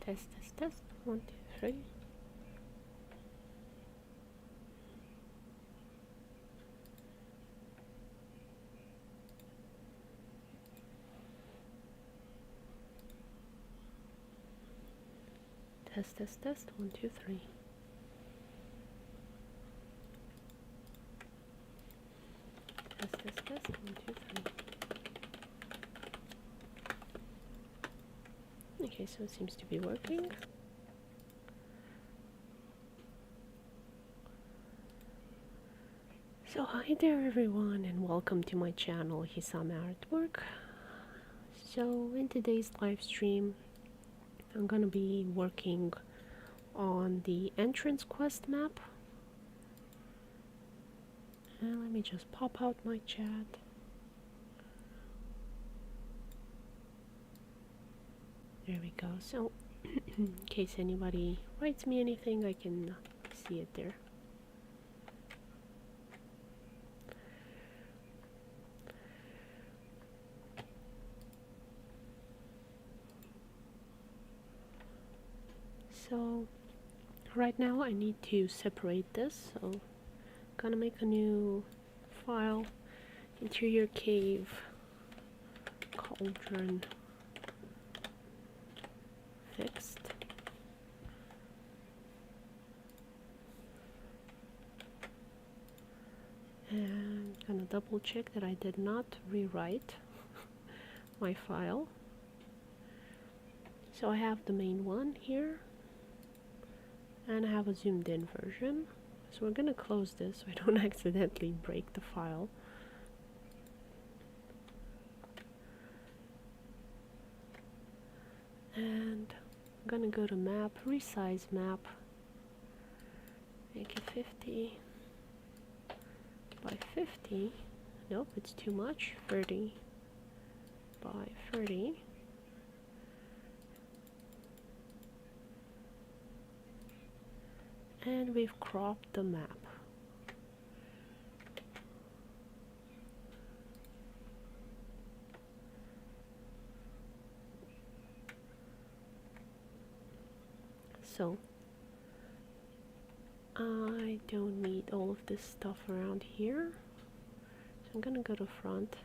Test, test, test. 1, 2, 3. Test, test, test. 1, 2, 3. Test, test, test. 1, 2, 3. Okay, so it seems to be working. So hi there everyone and welcome to my channel Hisame Artwork. So in today's live stream I'm gonna be working on the entrance quest map. And let me just pop out my chat. There we go. So in case anybody writes me anything, I can see it there. So right now I need to separate this, so I'm gonna make a new file, interior cave, cauldron fixed. And I'm gonna double check that I did not rewrite my file. So I have the main one here, and I have a zoomed in version. So we're gonna close this so I don't accidentally break the file. And I'm gonna go to map, resize map, make it 50 by 50. Nope, it's too much. 30 by 30. And we've cropped the map. So I don't need all of this stuff around here. So I'm gonna go to front.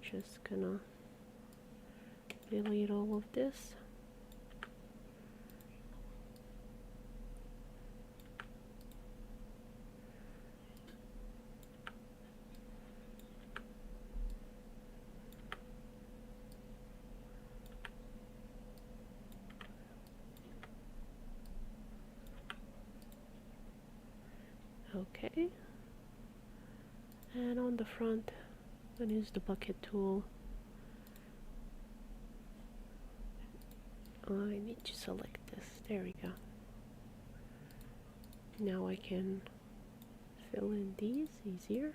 Just gonna delete all of this. Okay, and on the front I'm going to use the bucket tool. I need to select this. There we go. Now I can fill in these easier.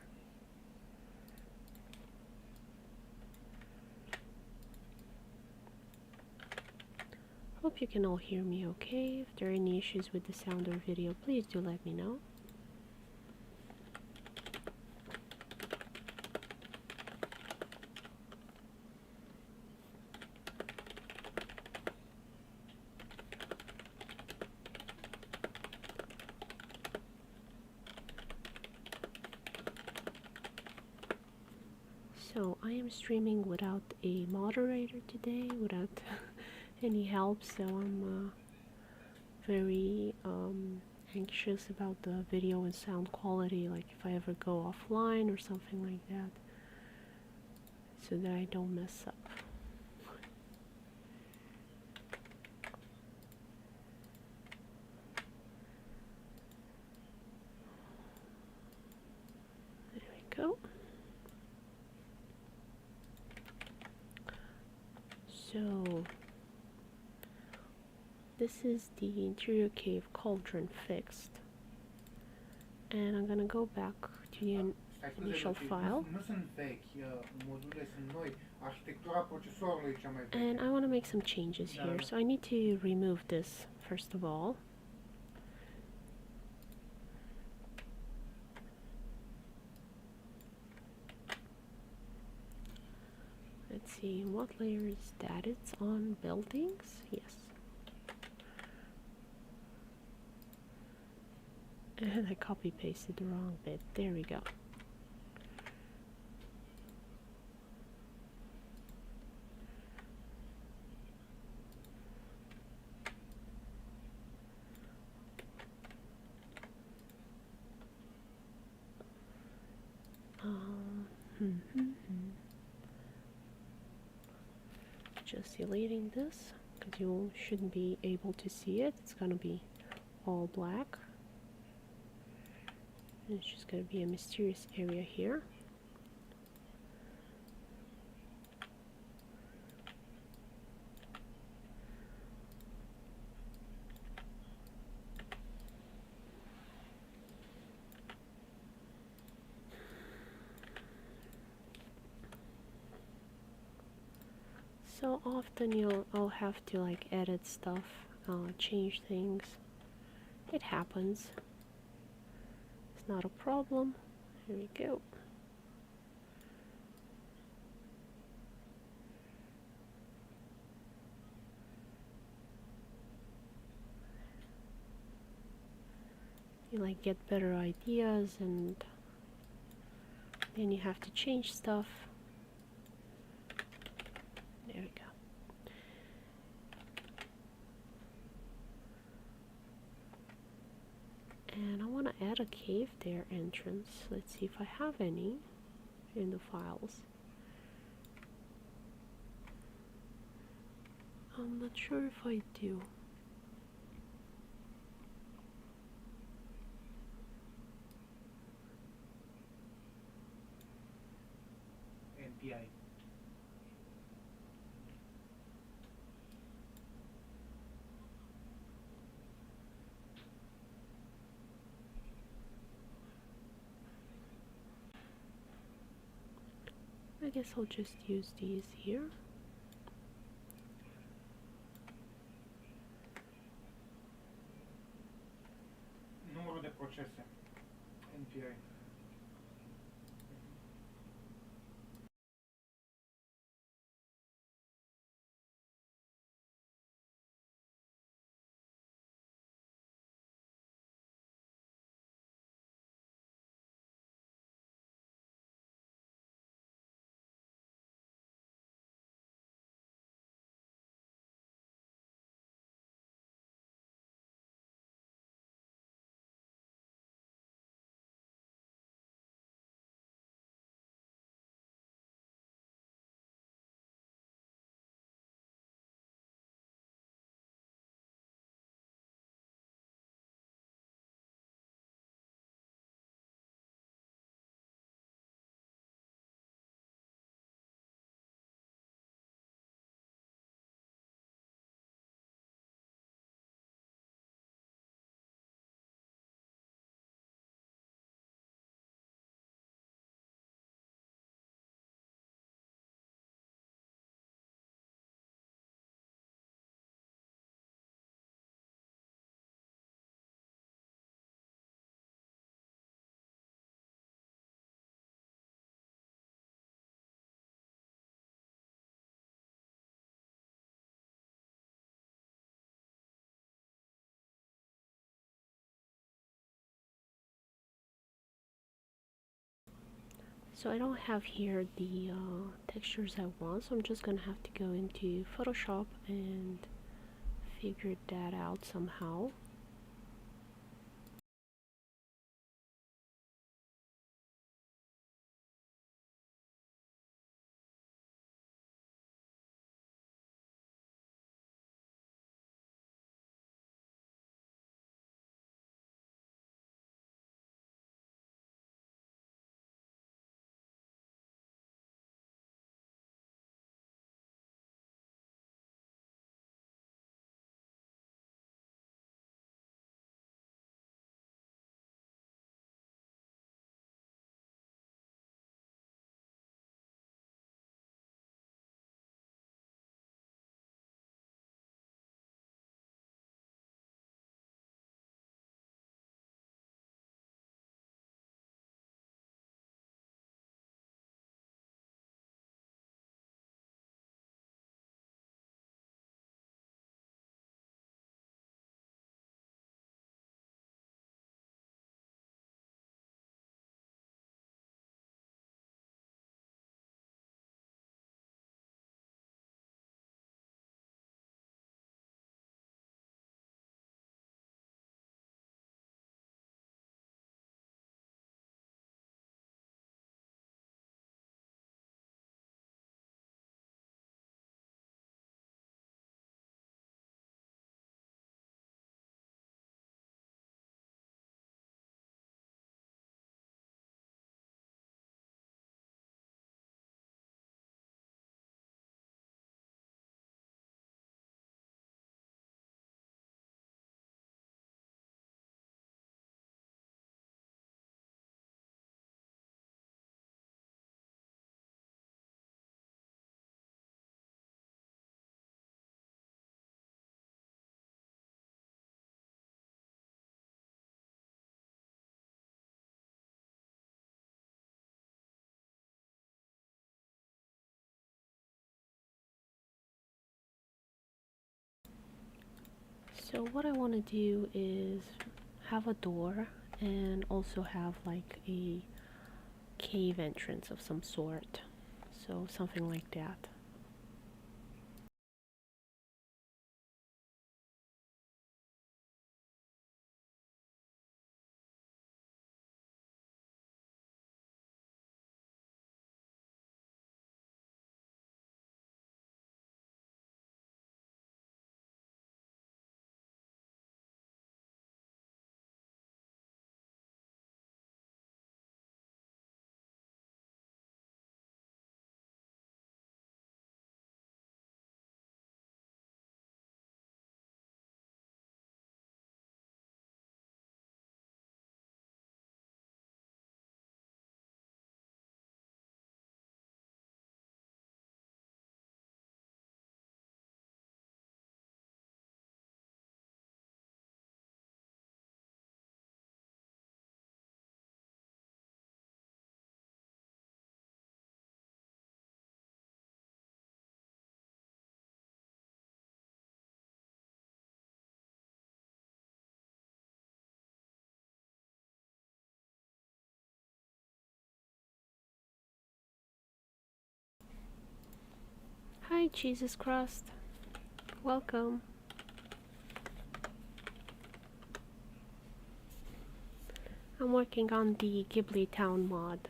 Hope you can all hear me okay. If there are any issues with the sound or video, please do let me know. So I am streaming without a moderator today, without any help, so I'm very anxious about the video and sound quality, like if I ever go offline or something like that, so that I don't mess up. There we go. So this is the interior cave cauldron fixed, and I'm gonna go back to the initial file, and I want to make some changes here. So I need to remove this first of all. Let's see, what layer is that? It's on buildings, yes. And I copy pasted the wrong bit. There we go. Just deleting this because you shouldn't be able to see it. It's gonna be all black. And it's just gonna be a mysterious area here. So often I'll have to like edit stuff, change things. It happens. It's not a problem. Here we go. You like get better ideas and then you have to change stuff. There we go. And I want to add a cave there entrance. Let's see if I have any in the files. I'm not sure if I do. NPI. I guess I'll just use these here. Numărul de procese. NPI. So I don't have here the textures I want, so I'm just gonna have to go into Photoshop and figure that out somehow. So what I want to do is have a door and also have like a cave entrance of some sort. So something like that. Hi, Jesus Crust. Welcome. I'm working on the Ghibli town mod.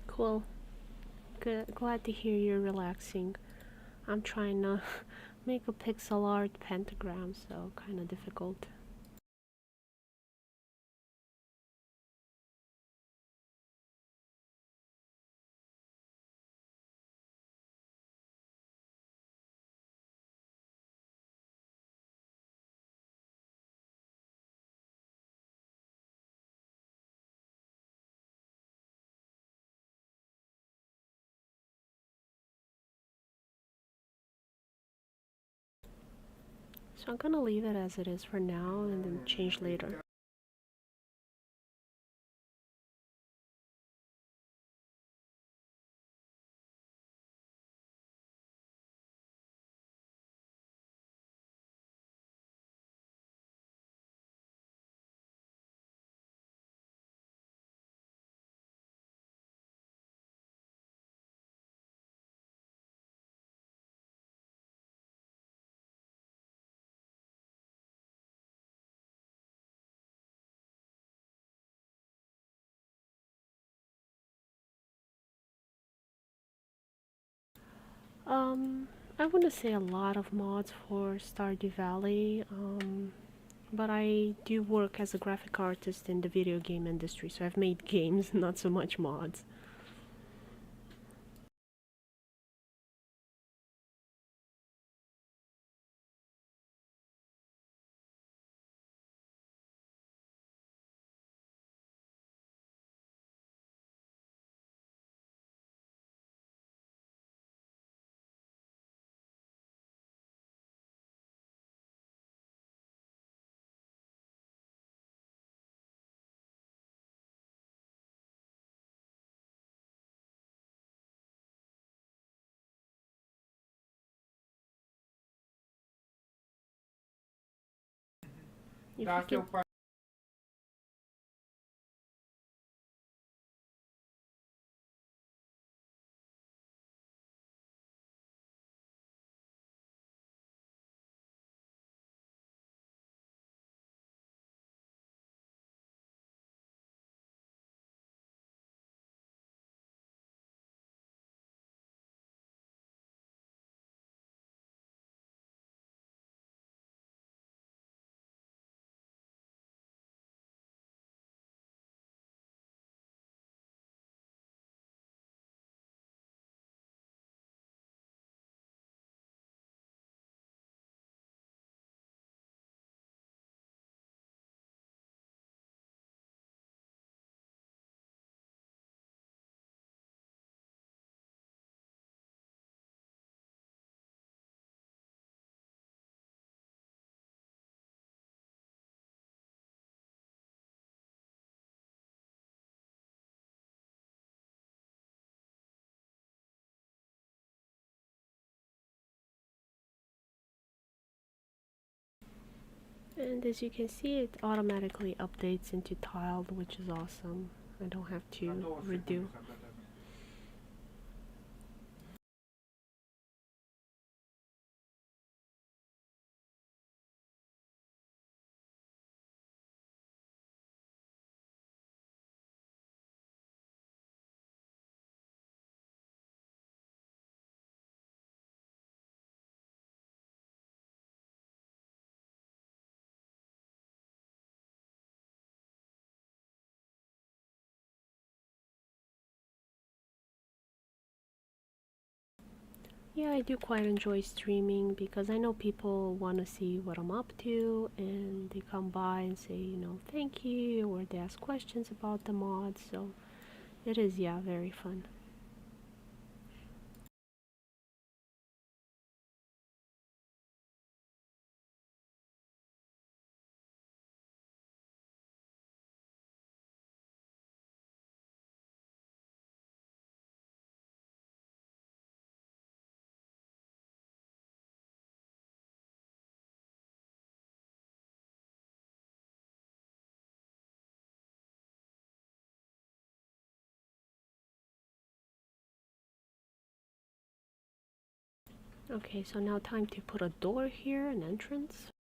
Cool. Good. Glad to hear you're relaxing. I'm trying to make a pixel art pentagram, so kinda difficult. So I'm gonna leave it as it is for now and then change later. Um, I wouldn't say a lot of mods for Stardew Valley. but I do work as a graphic artist in the video game industry, so I've made games, not so much mods. If Da, you asta e o can, parte. and as you can see, it automatically updates into tiled, which is awesome. I don't have La to 2 secunde redo. se updatează. Yeah, I do quite enjoy streaming because I know people want to see what I'm up to and they come by and say, thank you, or they ask questions about the mods, so it is, yeah, very fun. Okay, so now time to put a door here, an entrance.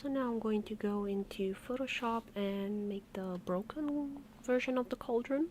So now I'm going to go into Photoshop and make the broken version of the cauldron.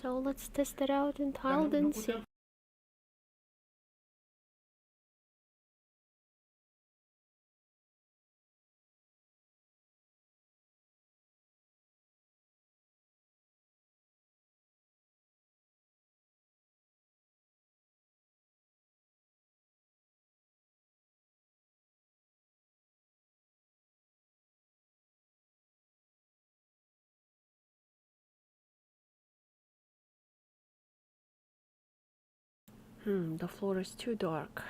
So let's test it out in Dar tiled and see. putem The floor is too dark.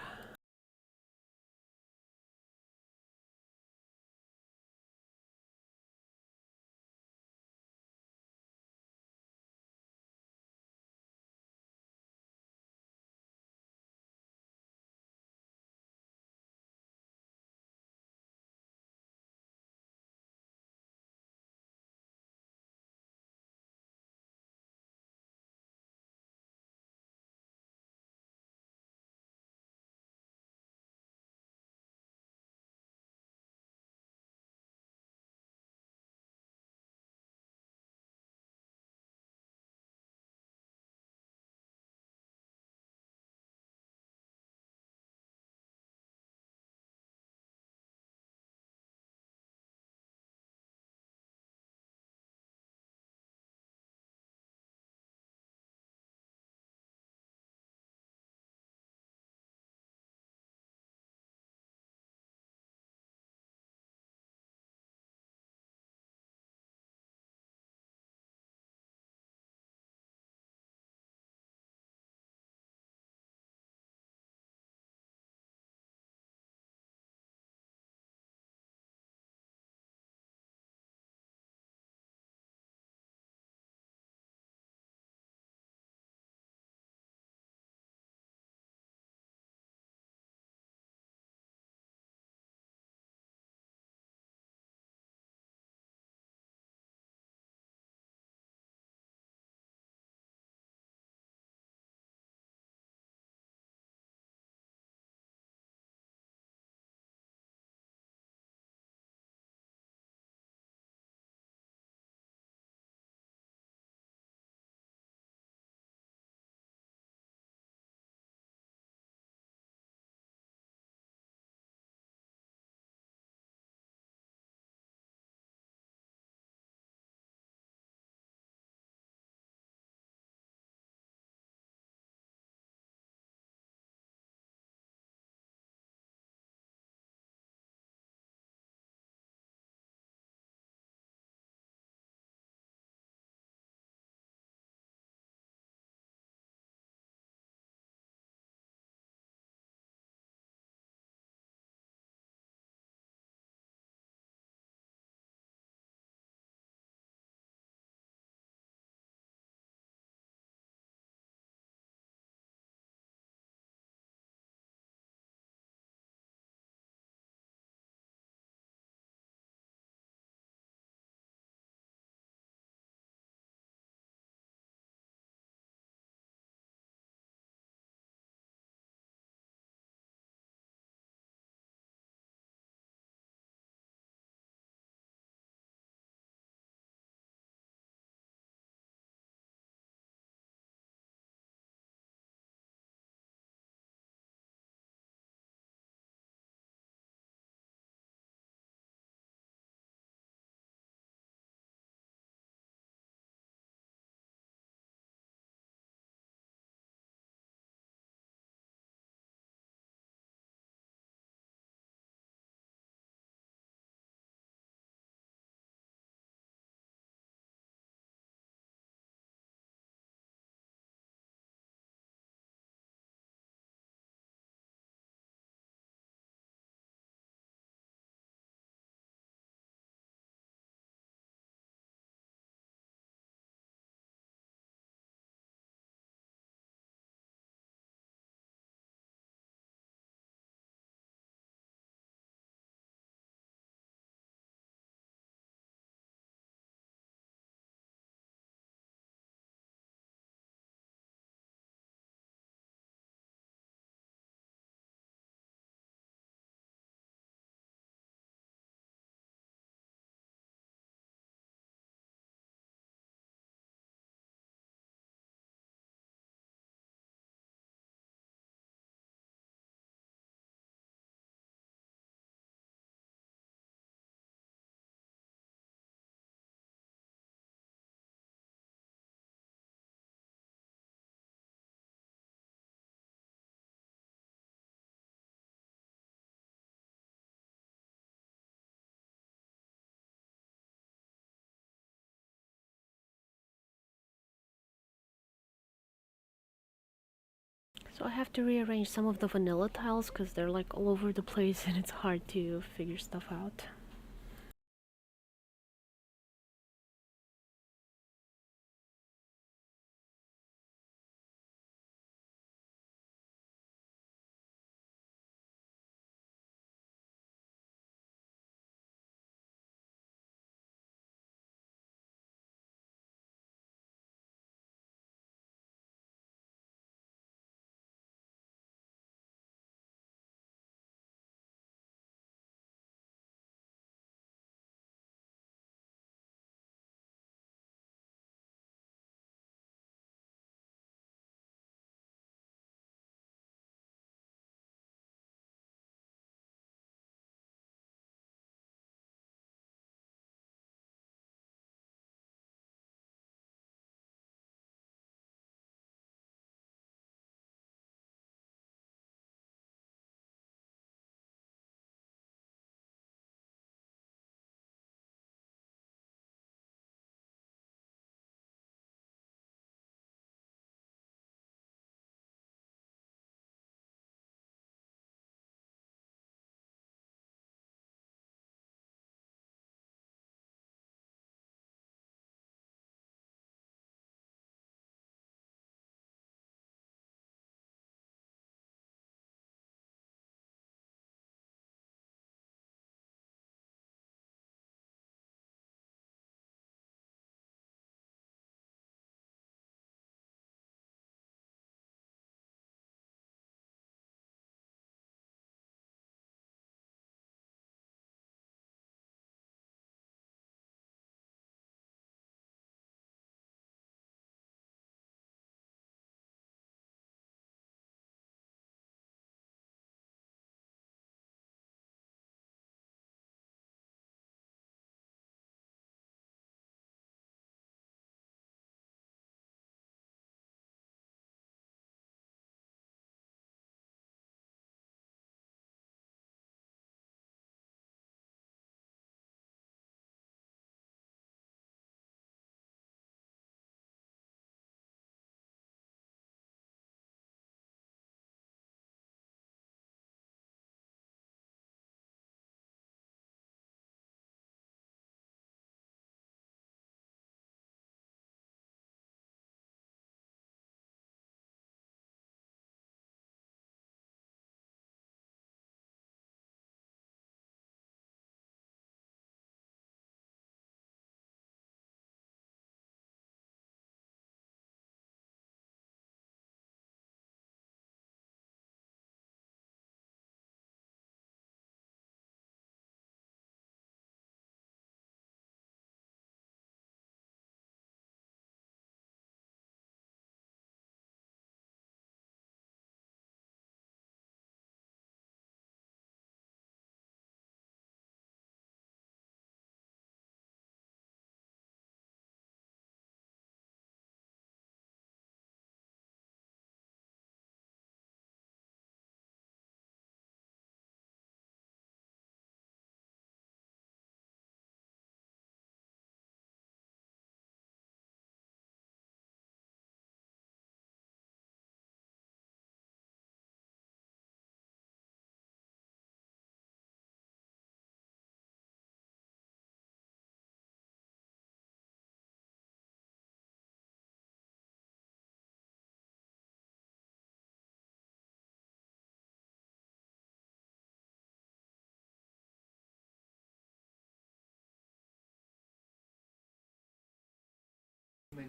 So I have to rearrange some of the vanilla tiles because they're like all over the place and it's hard to figure stuff out.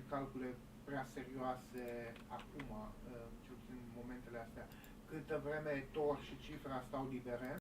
calcule prea serioase acum, cel puțin în momentele astea. Câtă vreme Tor și cifra stau libere,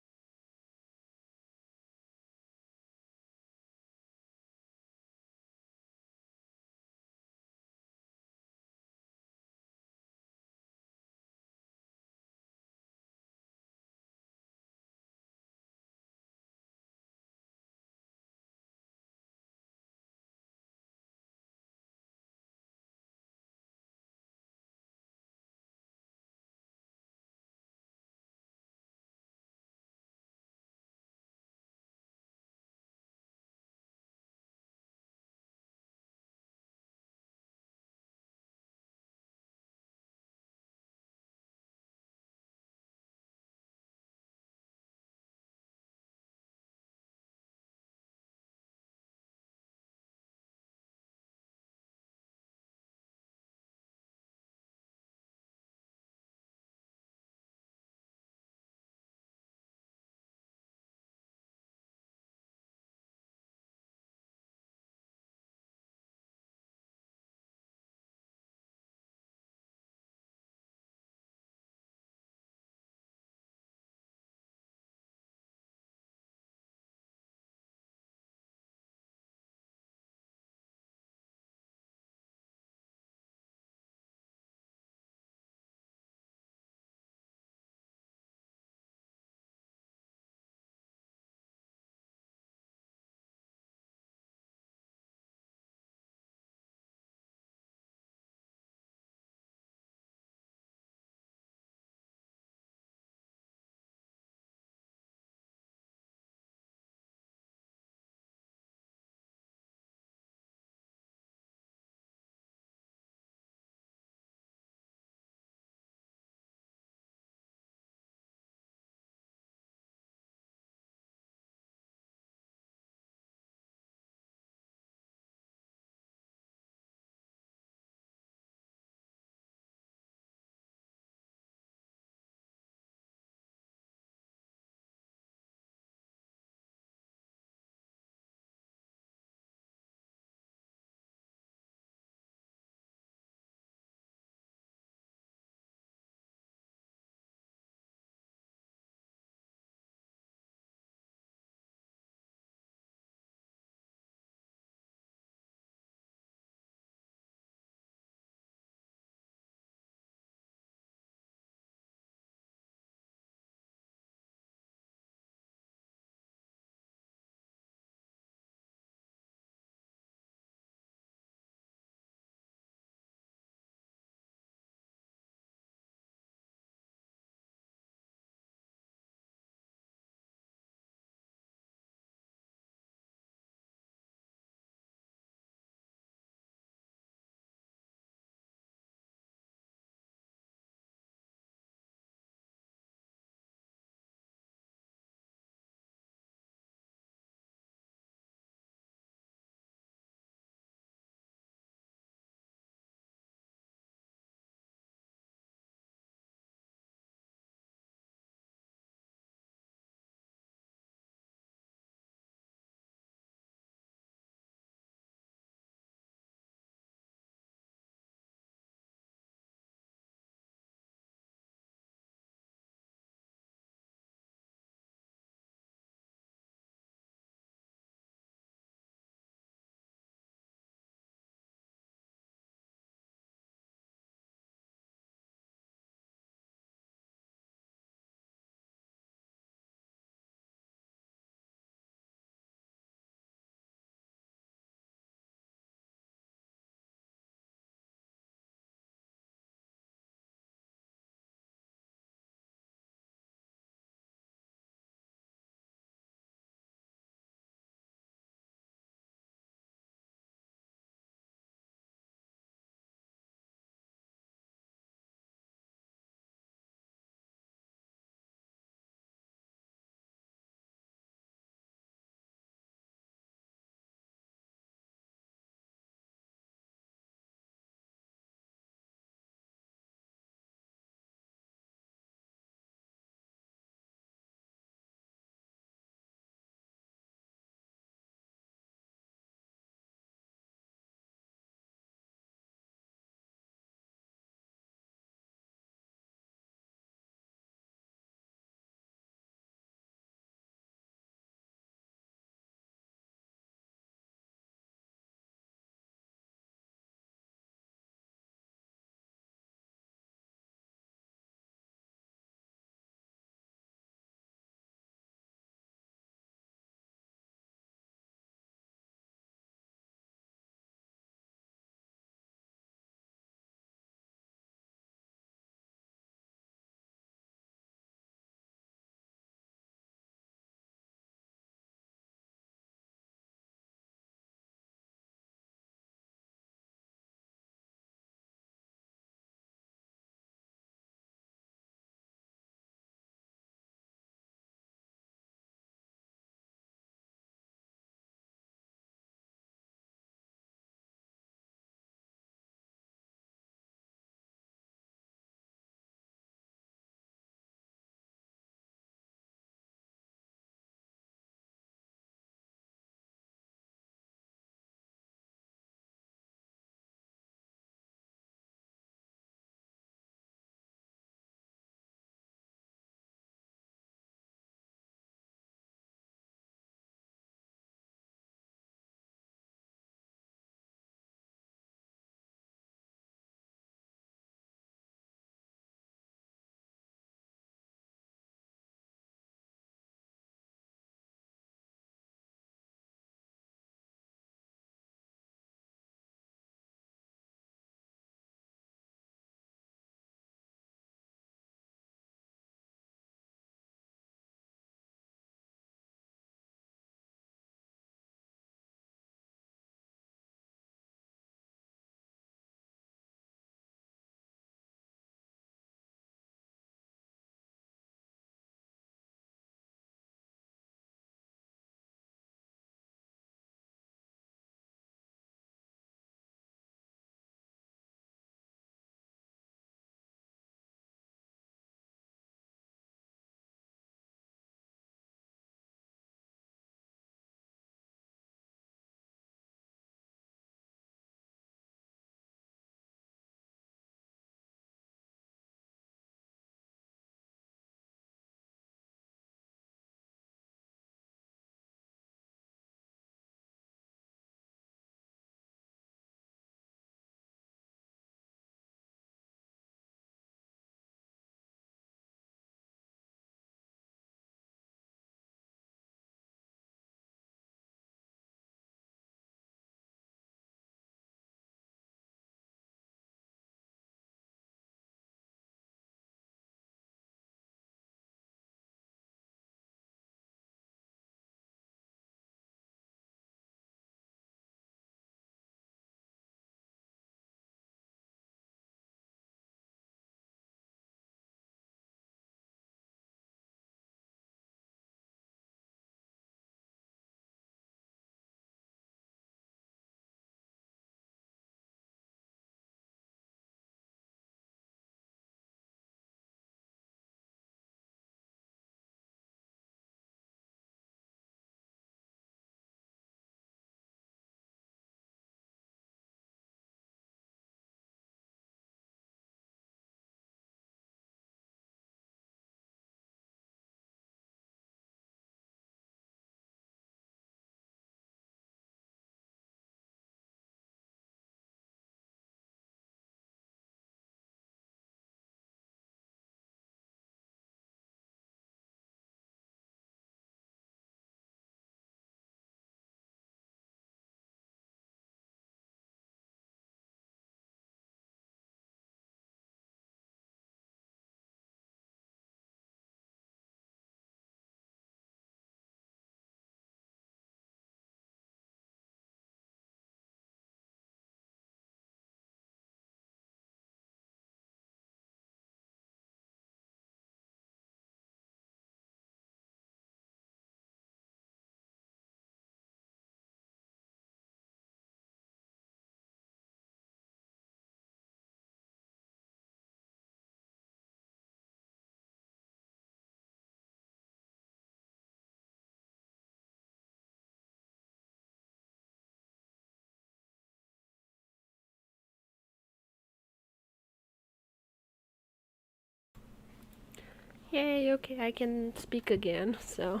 Yay, okay, I can speak again. So,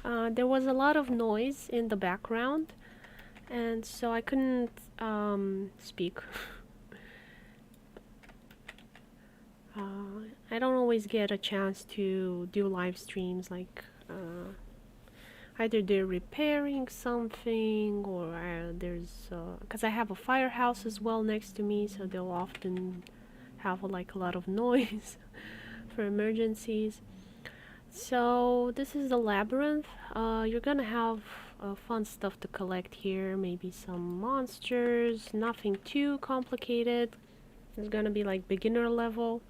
there was a lot of noise in the background, and so I couldn't speak. I don't always get a chance to do live streams, like either they're repairing something or there's because I have a firehouse as well next to me, so they'll often have like a lot of noise for emergencies. So this is the labyrinth. You're gonna have fun stuff to collect here, maybe some monsters, nothing too complicated. It's gonna be like beginner level,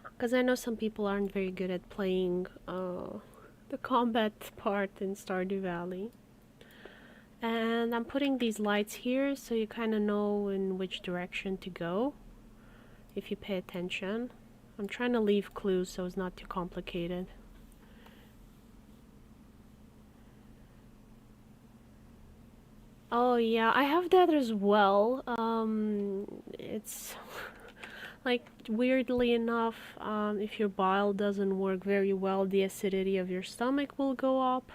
because I know some people aren't very good at playing the combat part in Stardew Valley. And I'm putting these lights here so you kind of know in which direction to go if you pay attention. I'm trying to leave clues so it's not too complicated. Oh yeah, I have that as well. It's like weirdly enough, if your bile doesn't work very well, the acidity of your stomach will go up.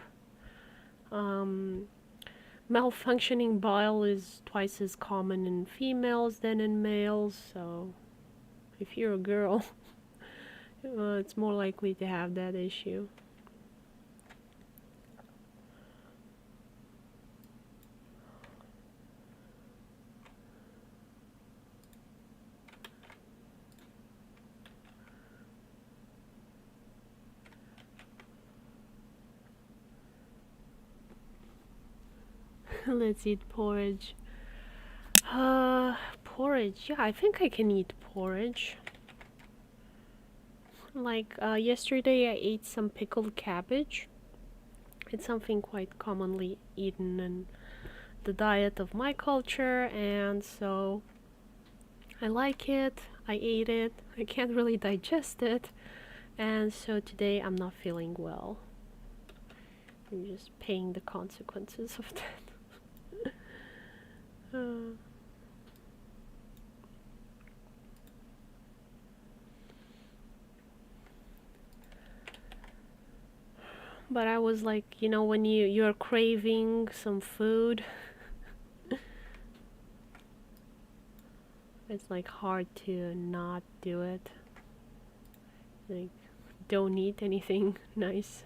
Malfunctioning bile is twice as common in females than in males, so if you're a girl, it's more likely to have that issue. Let's eat porridge. Porridge. Yeah, I think I can eat porridge. Like, yesterday I ate some pickled cabbage. It's something quite commonly eaten in the diet of my culture, and so I like it. I ate it. I can't really digest it, and so today I'm not feeling well. I'm just paying the consequences of that. But I was like, you know, when you're craving some food, it's like hard to not do it. Like, don't eat anything nice.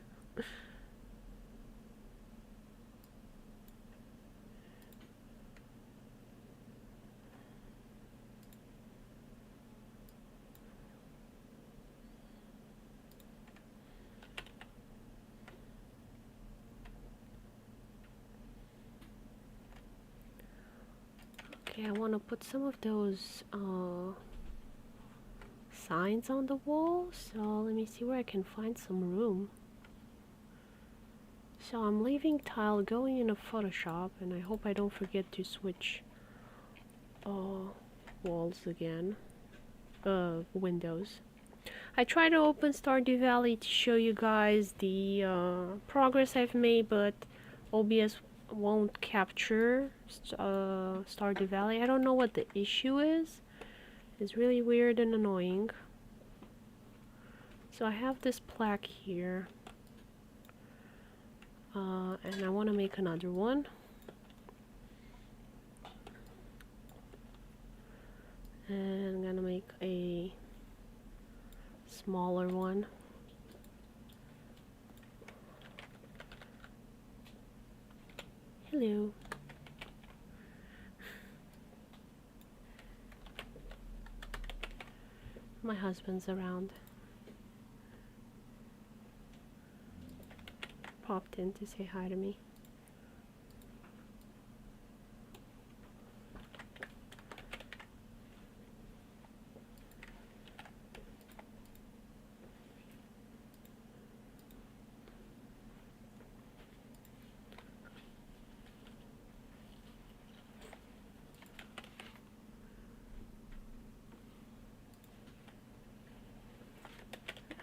Okay, I want to put some of those signs on the wall, so let me see where I can find some room. So I'm leaving tile, going into Photoshop, and I hope I don't forget to switch walls again. Windows. I try to open Stardew Valley to show you guys the progress I've made, but OBS won't capture Stardew Valley. I don't know what the issue is. It's really weird and annoying. So I have this plaque here. And I want to make another one. And I'm gonna make a smaller one. Hello. My husband's around. Popped in to say hi to me.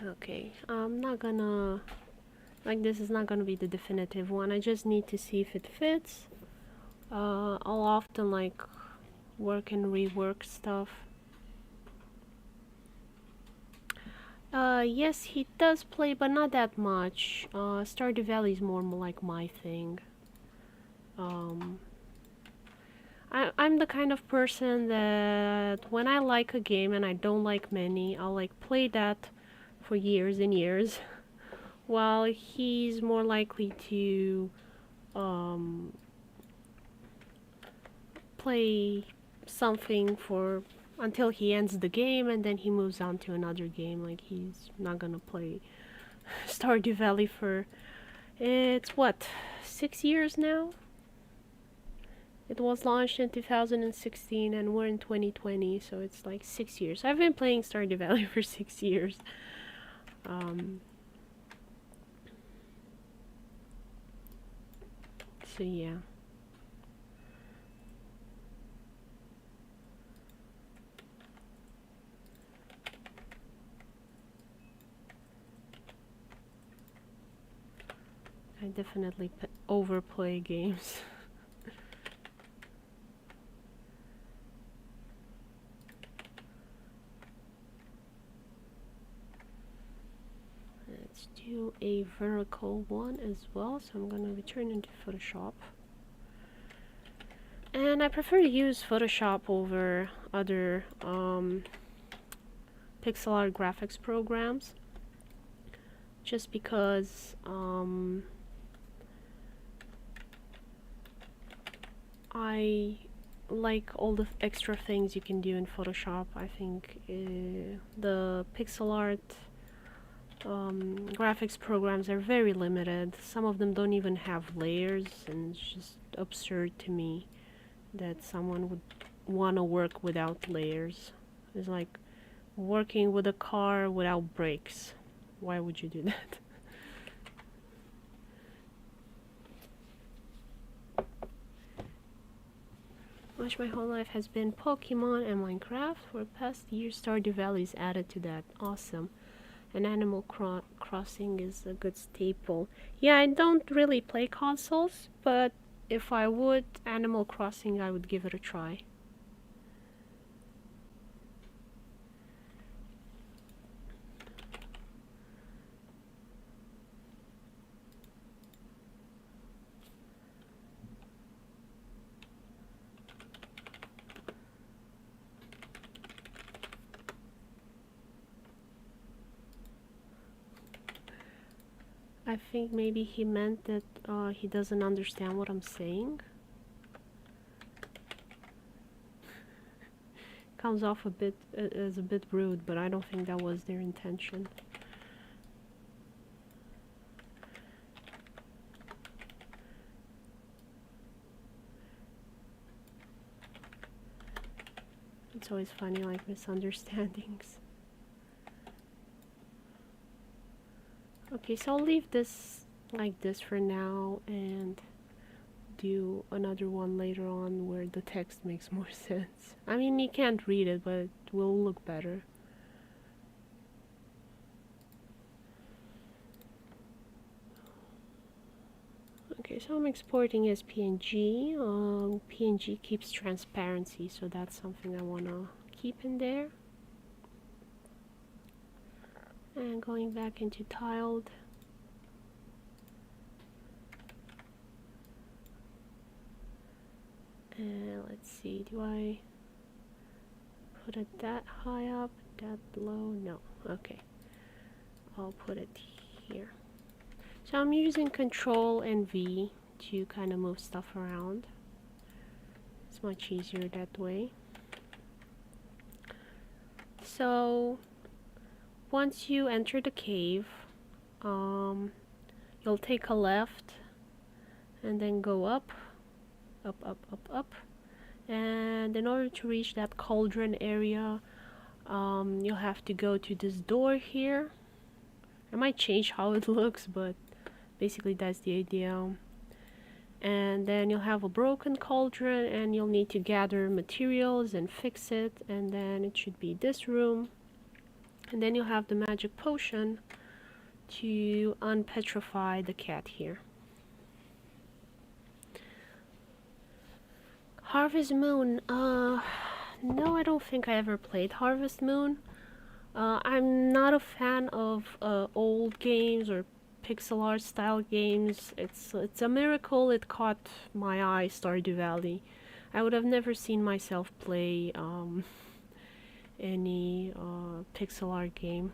Okay, I'm not gonna, like, this is not gonna be the definitive one. I just need to see if it fits. I'll often like work and rework stuff. Yes, he does play, but not that much. StardewValley is more like my thing. Um, I'm the kind of person that when I like a game and I don't like many, I'll like play that for years and years, while he's more likely to play something for until he ends the game and then he moves on to another game. Like he's not gonna play StardewValley for it's what 6 years now. It was launched in 2016 and we're in 2020, so it's like 6 years. I've been playing StardewValley for 6 years. So yeah. I definitely overplay games. Let's do a vertical one as well, so I'm gonna return into Photoshop. And I prefer to use Photoshop over other pixel art graphics programs, just because I like all the extra things you can do in Photoshop. I think the pixel art graphics programs are very limited. Some of them don't even have layers, and it's just absurd to me that someone would want to work without layers. It's like working with a car without brakes. Why would you do that? Much my whole life has been Pokemon and Minecraft. For the past year, Stardew Valley is added to that. Awesome. And Animal Crossing is a good staple. Yeah, I don't really play consoles, but if I would, Animal Crossing, I would give it a try. I think maybe he meant that he doesn't understand what I'm saying. Comes off a bit as a bit rude, but I don't think that was their intention. It's always funny, like misunderstandings. Okay, so I'll leave this like this for now and do another one later on where the text makes more sense. I mean, you can't read it, but it will look better. Okay, so I'm exporting as PNG. PNG keeps transparency, so that's something I want to keep in there. And going back into tiled. And let's see, do I put it that high up, that low? No, okay. I'll put it here. So I'm using Control and V to kind of move stuff around. It's much easier that way. So once you enter the cave, you'll take a left and then go up, up. And in order to reach that cauldron area, you'll have to go to this door here. I might change how it looks, but basically that's the idea. And then you'll have a broken cauldron and you'll need to gather materials and fix it, and then it should be this room. And then you'll have the magic potion to unpetrify the cat here. Harvest Moon, no, I don't think I ever played Harvest Moon. I'm not a fan of old games or pixel art style games. It's a miracle it caught my eye, Stardew Valley. I would have never seen myself play any pixel art game.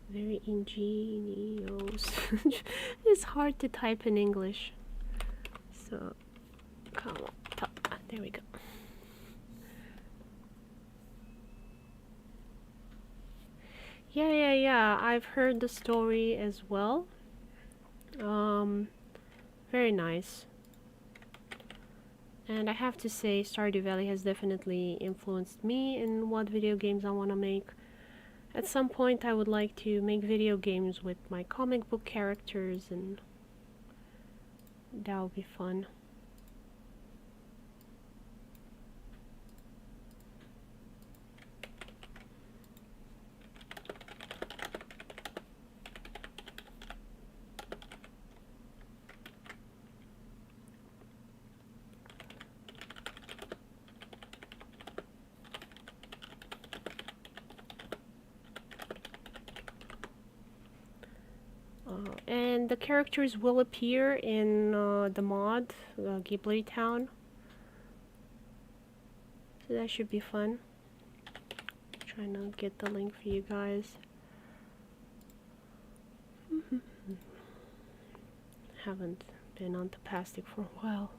Very ingenious. It's hard to type in English. So, come on. There we go. Yeah. I've heard the story as well. Very nice. And I have to say, Stardew Valley has definitely influenced me in what video games I want to make. At some point I would like to make video games with my comic book characters, and that would be fun. And the characters will appear in the mod, Ghibli Town. So that should be fun. Trying to get the link for you guys. Haven't been on Tapastic for a while.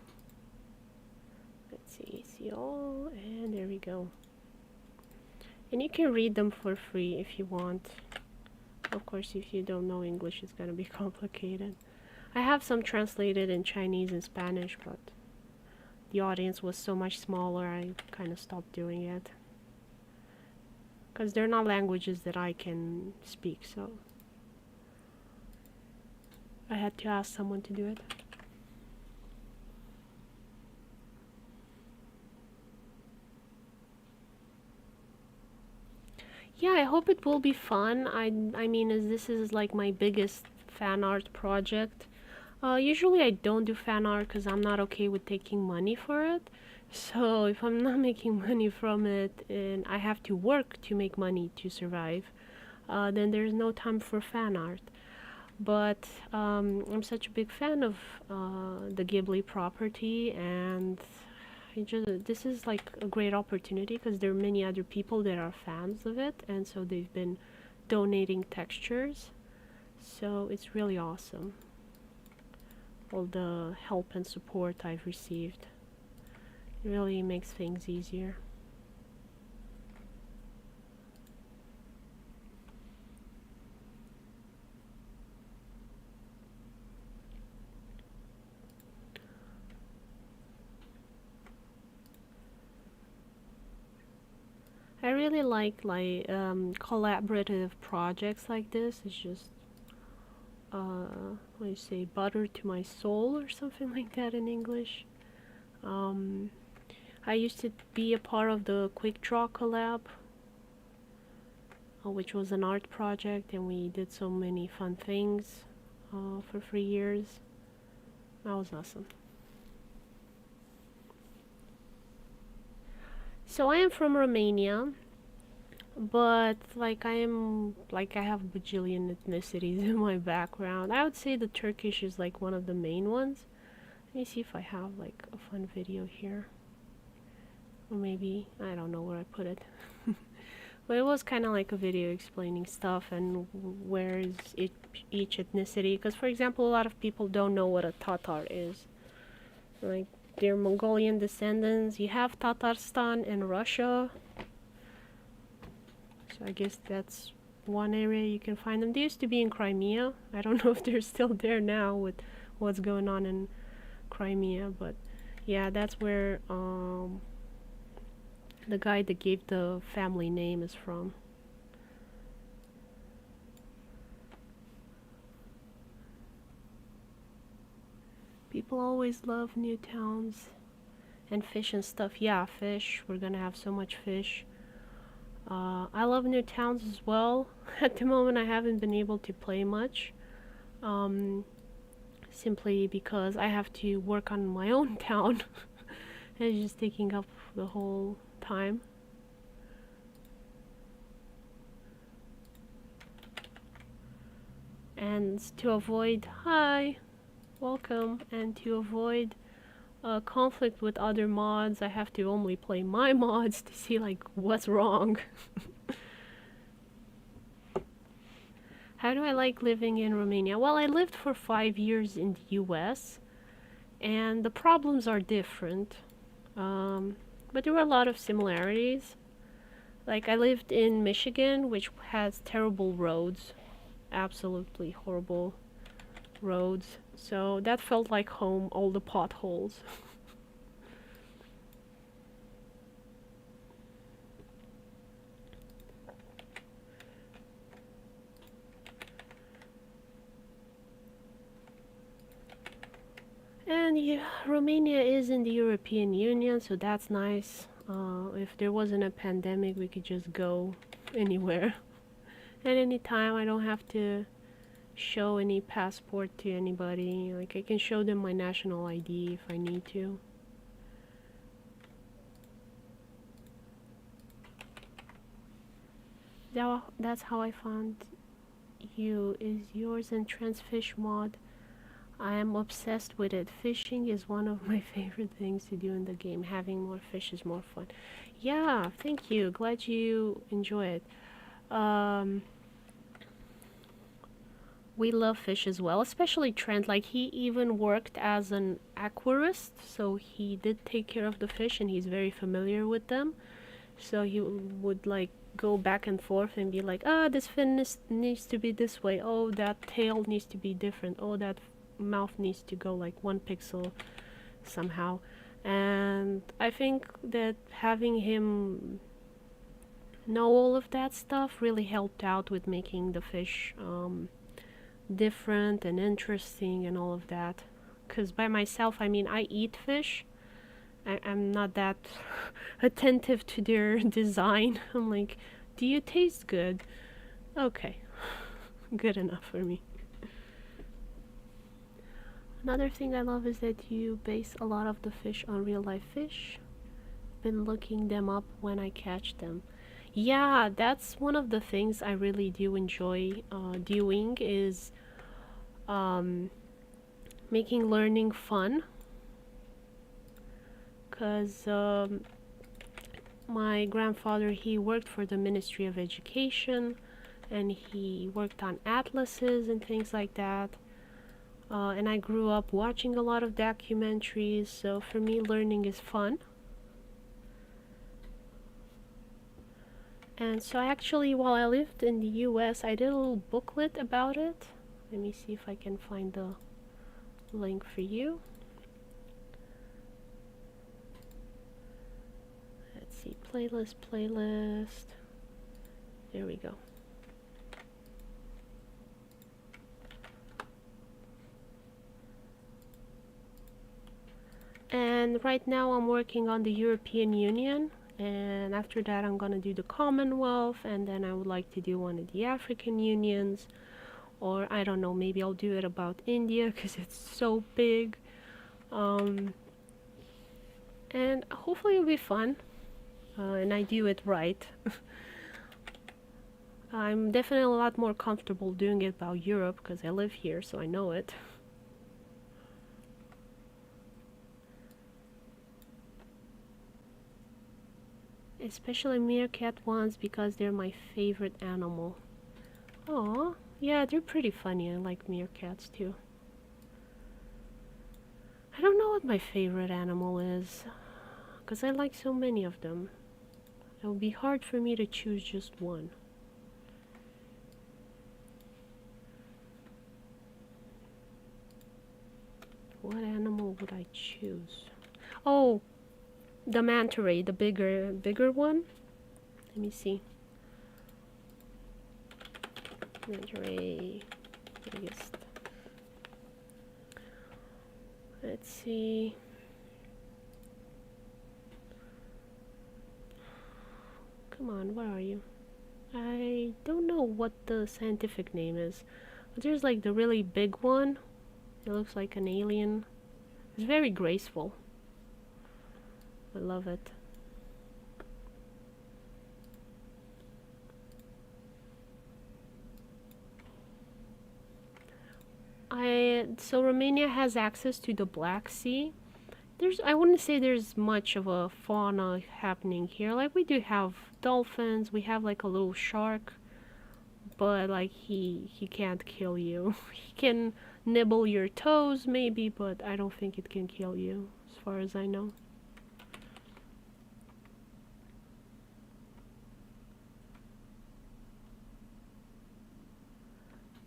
Let's see all, and there we go. And you can read them for free if you want. Of course, if you don't know English, it's gonna be complicated. I have some translated in Chinese and Spanish, but the audience was so much smaller, I kind of stopped doing it. Because they're not languages that I can speak, so I had to ask someone to do it. Yeah, I hope it will be fun. I mean, as this is like my biggest fan art project. Usually I don't do fan art because I'm not okay with taking money for it. So if I'm not making money from it and I have to work to make money to survive, then there's no time for fan art. But I'm such a big fan of the Ghibli property, and this is like a great opportunity because there are many other people that are fans of it, and so they've been donating textures. So it's really awesome, all the help and support I've received. It really makes things easier. I really like collaborative projects like this. It's just what do you say, butter to my soul or something like that in English. I used to be a part of the Quick Draw collab, which was an art project, and we did so many fun things for 3 years. That was awesome. So I am from Romania, but I have a bajillion ethnicities in my background. I would say the Turkish is like one of the main ones. Let me see if I have like a fun video here. Or maybe, I don't know where I put it. But it was kind of like a video explaining stuff and where is each ethnicity. Because for example, a lot of people don't know what a Tatar is. Like, they're Mongolian descendants. You have Tatarstan and Russia. So I guess that's one area you can find them. They used to be in Crimea. I don't know if they're still there now with what's going on in Crimea, but yeah, that's where the guy that gave the family name is from. People always love new towns and fish and stuff. Yeah, fish. We're gonna have so much fish. I love new towns as well. At the moment I haven't been able to play much. Simply because I have to work on my own town. It's just taking up the whole time. And to avoid, hi, welcome, and to avoid conflict with other mods, I have to only play my mods to see like what's wrong. How do I like living in Romania? Well, I lived for 5 years in the US, and the problems are different, but there were a lot of similarities. Like I lived in Michigan, which has terrible roads, absolutely horrible roads, so that felt like home, all the potholes. And yeah, Romania is in the European Union, so that's nice. If there wasn't a pandemic, we could just go anywhere at any time. I don't have to show any passport to anybody. Like I can show them my national ID if I need to. That's how I found you. Is yours and Transfish mod? I am obsessed with it. Fishing is one of my favorite things to do in the game. Having more fish is more fun. Yeah, thank you. Glad you enjoy it. We love fish as well, especially Trent. Like he even worked as an aquarist, so he did take care of the fish and he's very familiar with them. So he would like go back and forth and be like, ah, this fin needs to be this way. Oh, that tail needs to be different. Oh, that mouth needs to go like 1 pixel somehow. And I think that having him know all of that stuff really helped out with making the fish different and interesting and all of that. Because by myself, I mean, I eat fish. I'm not that attentive to their design. I'm like, do you taste good? Okay, good enough for me. Another thing I love is that you base a lot of the fish on real life fish. Been looking them up when I catch them. Yeah, that's one of the things I really do enjoy doing is making learning fun. Because my grandfather, he worked for the Ministry of Education and he worked on atlases and things like that. And I grew up watching a lot of documentaries, so for me learning is fun. And so actually while I lived in the US, I did a little booklet about it. Let me see if I can find the link for you. Let's see, playlist. There we go. And right now I'm working on the European Union, and after that I'm gonna do the Commonwealth, and then I would like to do one of the African Unions, or I don't know, maybe I'll do it about India because it's so big. And hopefully it'll be fun, and I do it right. I'm definitely a lot more comfortable doing it about Europe because I live here, so I know it. Especially meerkat ones because they're my favorite animal. Aw, yeah, they're pretty funny. I like meerkats too. I don't know what my favorite animal is, because I like so many of them. It would be hard for me to choose just one. What animal would I choose? Oh, the Manta Ray, the bigger one. Let me see. Manta Ray, biggest. Let's see. Come on, where are you? I don't know what the scientific name is. But there's like the really big one. It looks like an alien. It's very graceful. I love it. So Romania has access to the Black Sea. I wouldn't say there's much of a fauna happening here. Like, we do have dolphins, we have like a little shark, but like he can't kill you. He can nibble your toes maybe, but I don't think it can kill you, as far as I know.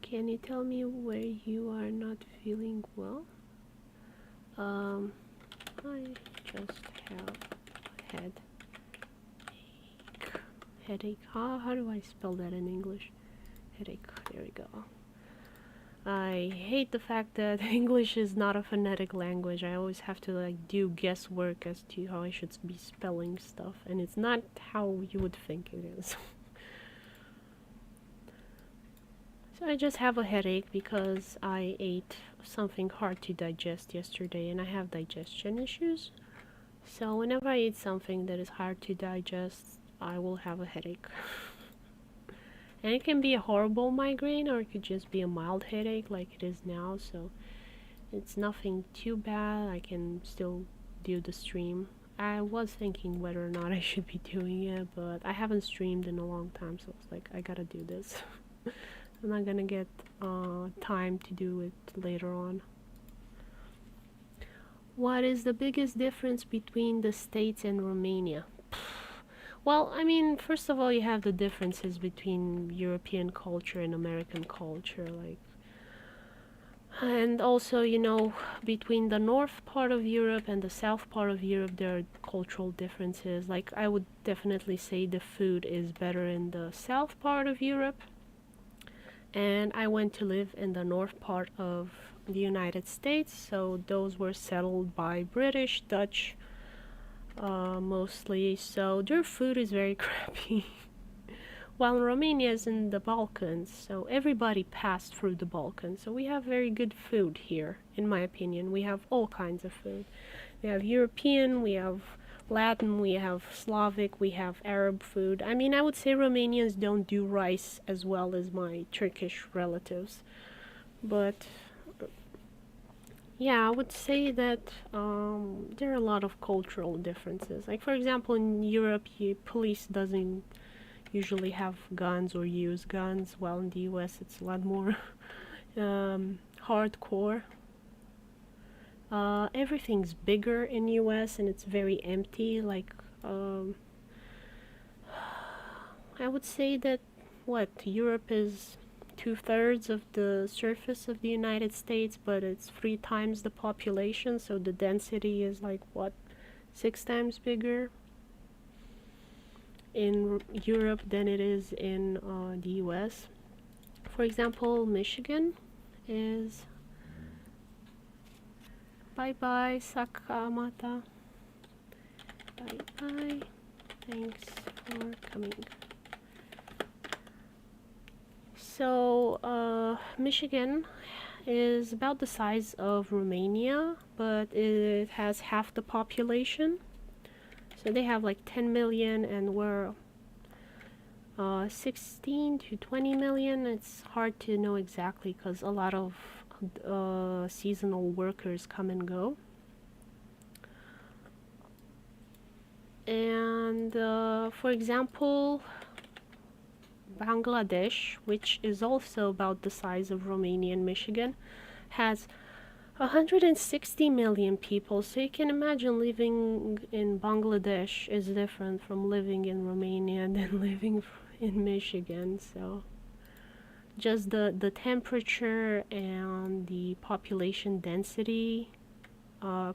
Can you tell me where you are not feeling well? I just have a headache. How do I spell that in English? Headache. There we go. I hate the fact that English is not a phonetic language. I always have to like do guesswork as to how I should be spelling stuff, and it's not how you would think it is. So I just have a headache because I ate something hard to digest yesterday, and I have digestion issues. So whenever I eat something that is hard to digest, I will have a headache. And it can be a horrible migraine, or it could just be a mild headache like it is now, so it's nothing too bad. I can still do the stream. I was thinking whether or not I should be doing it, but I haven't streamed in a long time, so it's like, I gotta do this. I'm not gonna get time to do it later on. What is the biggest difference between the States and Romania? Well, I mean, first of all, you have the differences between European culture and American culture, like, and also, you know, between the north part of Europe and the south part of Europe, there are cultural differences. Like, I would definitely say the food is better in the south part of Europe. And I went to live in the north part of the United States, so those were settled by British, Dutch, mostly, so their food is very crappy. While Romania is in the Balkans, so everybody passed through the Balkans, so we have very good food here, in my opinion. We have all kinds of food. We have European, we have Latin, we have Slavic, we have Arab food. I mean, I would say Romanians don't do rice as well as my Turkish relatives, but yeah, I would say that there are a lot of cultural differences. Like, for example, in Europe, police doesn't usually have guns or use guns, while in the US it's a lot more hardcore. Everything's bigger in US and it's very empty. Like, I would say that Europe is 2/3 of the surface of the United States, but it's 3 times the population, so the density is like 6 times bigger in Europe than it is in the US. For example, Michigan is bye Sakamata. Bye. Thanks for coming. So, Michigan is about the size of Romania, but it has half the population. So they have like 10 million, and we're 16 to 20 million. It's hard to know exactly because a lot of seasonal workers come and go. And for example, Bangladesh, which is also about the size of Romania and Michigan, has 160 million people, so you can imagine living in Bangladesh is different from living in Romania than living in Michigan. So just the temperature and the population density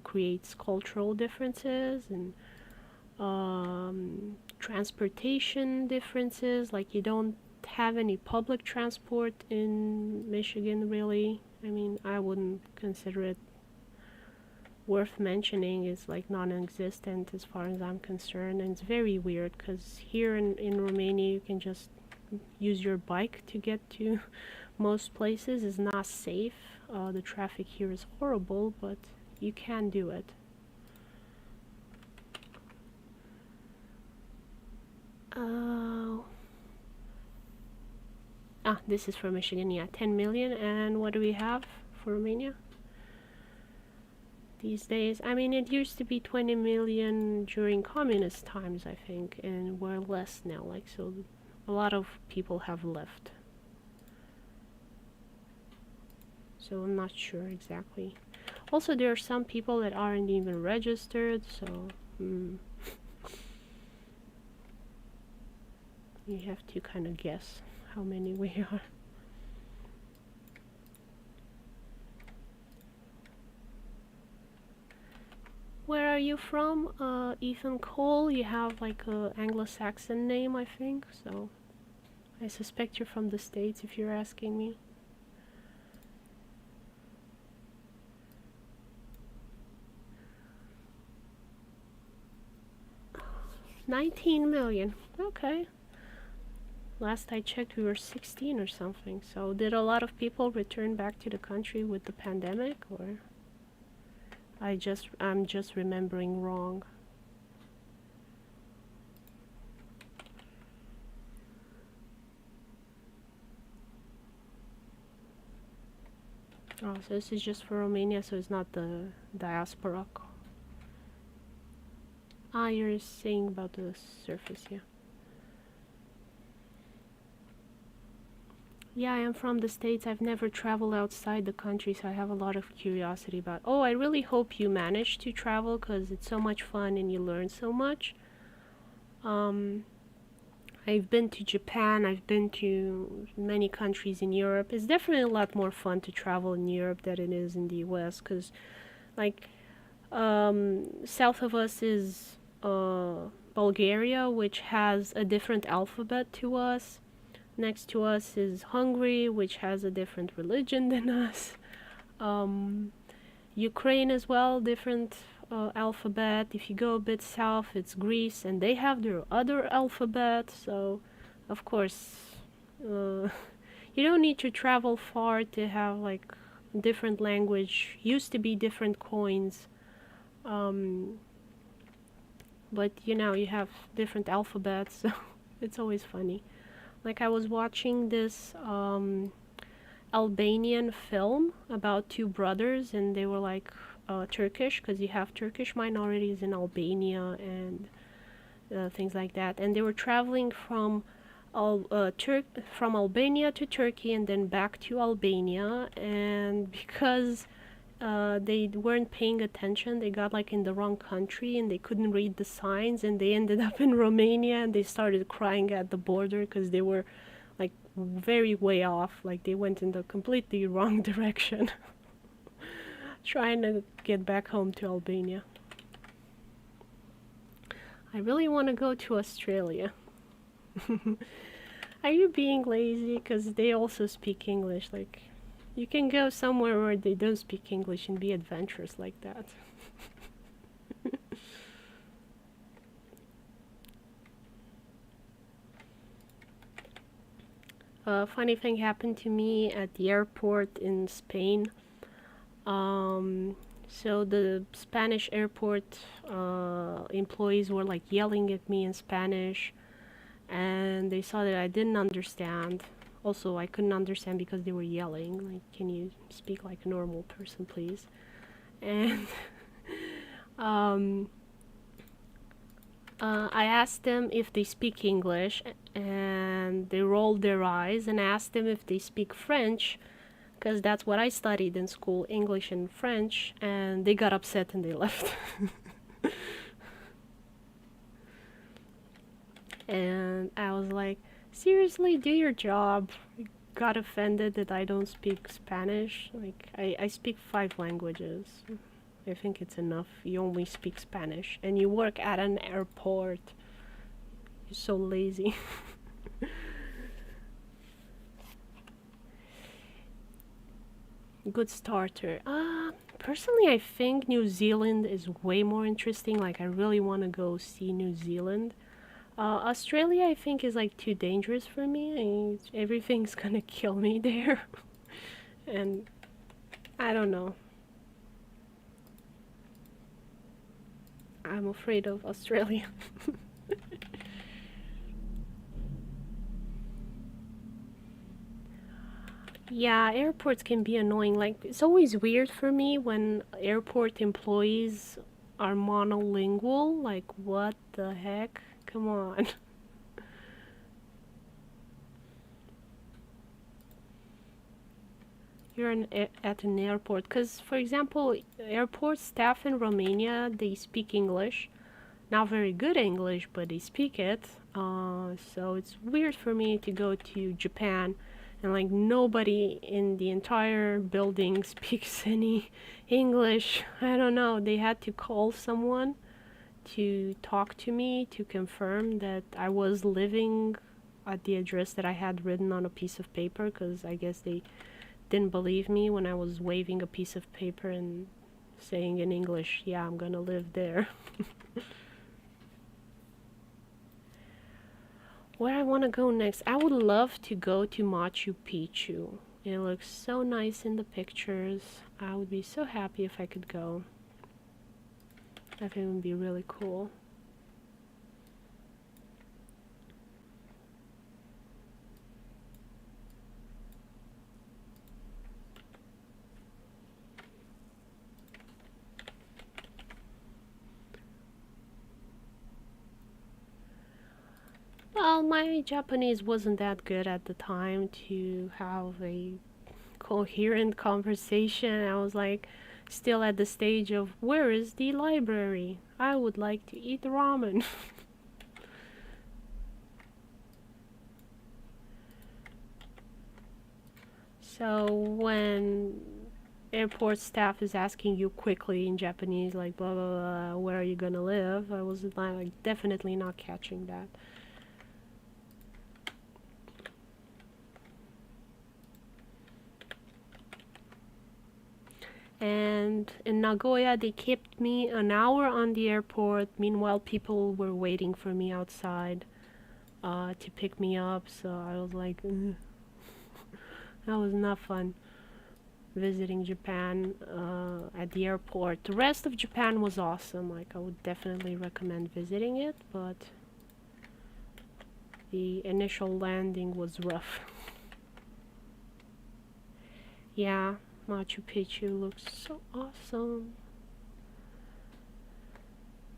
creates cultural differences and transportation differences. Like you don't have any public transport in Michigan really. I mean, I wouldn't consider it worth mentioning. It's like non-existent as far as I'm concerned, and it's very weird because here in Romania you can just use your bike to get to most places. It's not safe. The traffic here is horrible, but you can do it. This is for Michigan, yeah, 10 million. And what do we have for Romania these days? I mean, it used to be 20 million during communist times, I think, and we're less now, like, so a lot of people have left. So I'm not sure exactly. Also, there are some people that aren't even registered, so you have to kind of guess how many we are. Where are you from? Ethan Cole. You have like a Anglo-Saxon name, I think, so I suspect you're from the States if you're asking me. 19 million. Okay. Last I checked, we were 16 or something. So did a lot of people return back to the country with the pandemic, or I'm just remembering wrong? Oh, so this is just for Romania, so it's not the diaspora. Ah, you're saying about the surface, yeah. Yeah, I am from the States. I've never traveled outside the country, so I have a lot of curiosity about. Oh, I really hope you manage to travel because it's so much fun and you learn so much. I've been to Japan, I've been to many countries in Europe. It's definitely a lot more fun to travel in Europe than it is in the US because, like, south of us is Bulgaria, which has a different alphabet to us. Next to us is Hungary, which has a different religion than us. Ukraine as well, different alphabet. If you go a bit south, it's Greece, and they have their other alphabet. So, of course, you don't need to travel far to have like different language. Used to be different coins, but you know you have different alphabets, so it's always funny. Like I was watching this Albanian film about two brothers, and they were like Turkish, because you have Turkish minorities in Albania and things like that. And they were traveling from Albania to Turkey and then back to Albania. And because they weren't paying attention, they got like in the wrong country and they couldn't read the signs, and they ended up in Romania, and they started crying at the border because they were like very way off, like they went in the completely wrong direction trying to get back home to Albania. I really want to go to Australia. Are you being lazy? Because they also speak English. Like, you can go somewhere where they don't speak English and be adventurous like that. A funny thing happened to me at the airport in Spain. So the Spanish airport employees were like yelling at me in Spanish, and they saw that I didn't understand. Also, I couldn't understand because they were yelling. Like, can you speak like a normal person, please? And I asked them if they speak English, and they rolled their eyes, and asked them if they speak French, because that's what I studied in school, English and French, and they got upset and they left. And I was like, seriously, do your job. Got offended that I don't speak Spanish. Like, I speak 5 languages. I think it's enough. You only speak Spanish and you work at an airport. You're so lazy. Good starter. Personally, I think New Zealand is way more interesting. Like, I really want to go see New Zealand. Australia, I think, is like too dangerous for me. Everything's gonna kill me there. And I don't know. I'm afraid of Australia. Yeah, airports can be annoying. Like, it's always weird for me when airport employees are monolingual. Like, what the heck? Come on. You're at an airport. Because, for example, airport staff in Romania, they speak English. Not very good English, but they speak it. So it's weird for me to go to Japan and like nobody in the entire building speaks any English. I don't know. They had to call someone to talk to me to confirm that I was living at the address that I had written on a piece of paper, because I guess they didn't believe me when I was waving a piece of paper and saying in English, yeah, I'm gonna live there. Where I want to go next? I would love to go to Machu Picchu. It looks so nice in the pictures. I would be so happy if I could go. I think it would be really cool. Well, my Japanese wasn't that good at the time to have a coherent conversation. I was like still at the stage of, where is the library? I would like to eat ramen. So when airport staff is asking you quickly in Japanese, like blah blah blah, where are you gonna live? I was like definitely not catching that. And in Nagoya, they kept me an hour on the airport. Meanwhile, people were waiting for me outside to pick me up. So I was like, ugh. That was not fun visiting Japan at the airport. The rest of Japan was awesome. Like, I would definitely recommend visiting it, but the initial landing was rough. Yeah, Machu Picchu looks so awesome.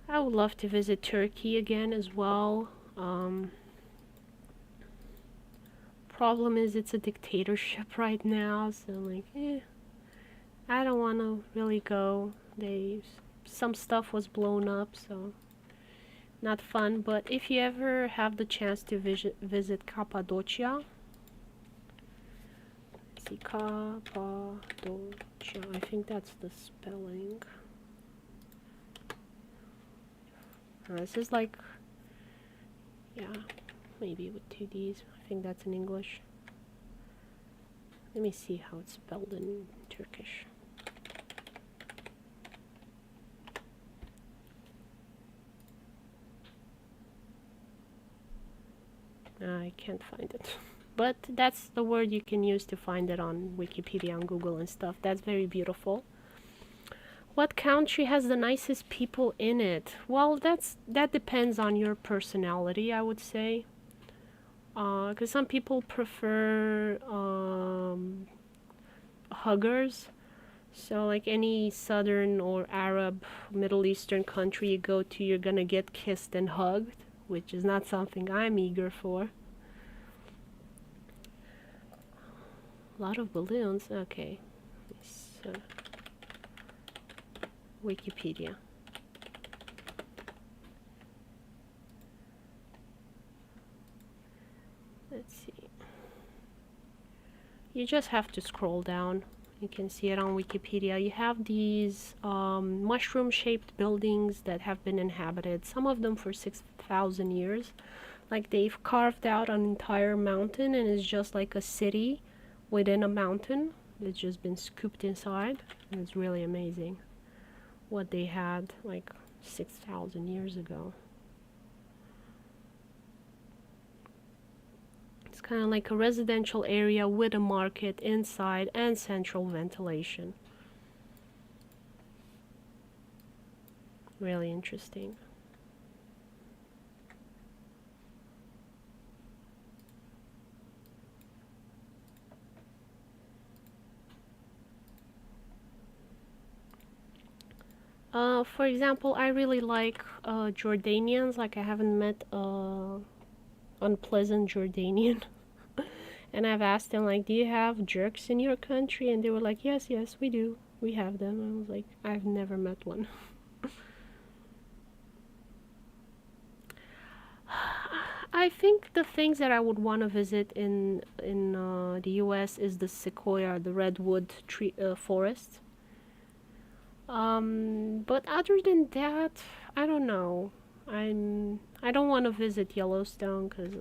I would love to visit Turkey again as well. Problem is, it's a dictatorship right now, so like, I don't want to really go. Some stuff was blown up, so not fun. But if you ever have the chance to visit Cappadocia, let's see, Cappadocia, I think that's the spelling. This is like, yeah, maybe with 2 Ds. I think that's in English. Let me see how it's spelled in Turkish. I can't find it. But that's the word you can use to find it on Wikipedia and Google and stuff. That's very beautiful. What country has the nicest people in it? Well, that depends on your personality, I would say. Because some people prefer huggers. So like any southern or Arab, Middle Eastern country you go to, you're gonna get kissed and hugged, which is not something I'm eager for. A lot of balloons. Okay. So, Wikipedia. Let's see. You just have to scroll down. You can see it on Wikipedia. You have these mushroom-shaped buildings that have been inhabited, some of them for 6,000 years. Like they've carved out an entire mountain and it's just like a city within a mountain. It's just been scooped inside. And it's really amazing what they had like 6,000 years ago. It's kind of like a residential area with a market inside and central ventilation. Really interesting. For example, I really like Jordanians. Like I haven't met unpleasant Jordanian. And I've asked them like, do you have jerks in your country? And they were like, yes, yes, we do. We have them. I was like, I've never met one. I think the things that I would want to visit in the US is the sequoia, the redwood tree forest. But other than that, I don't know. I don't want to visit Yellowstone because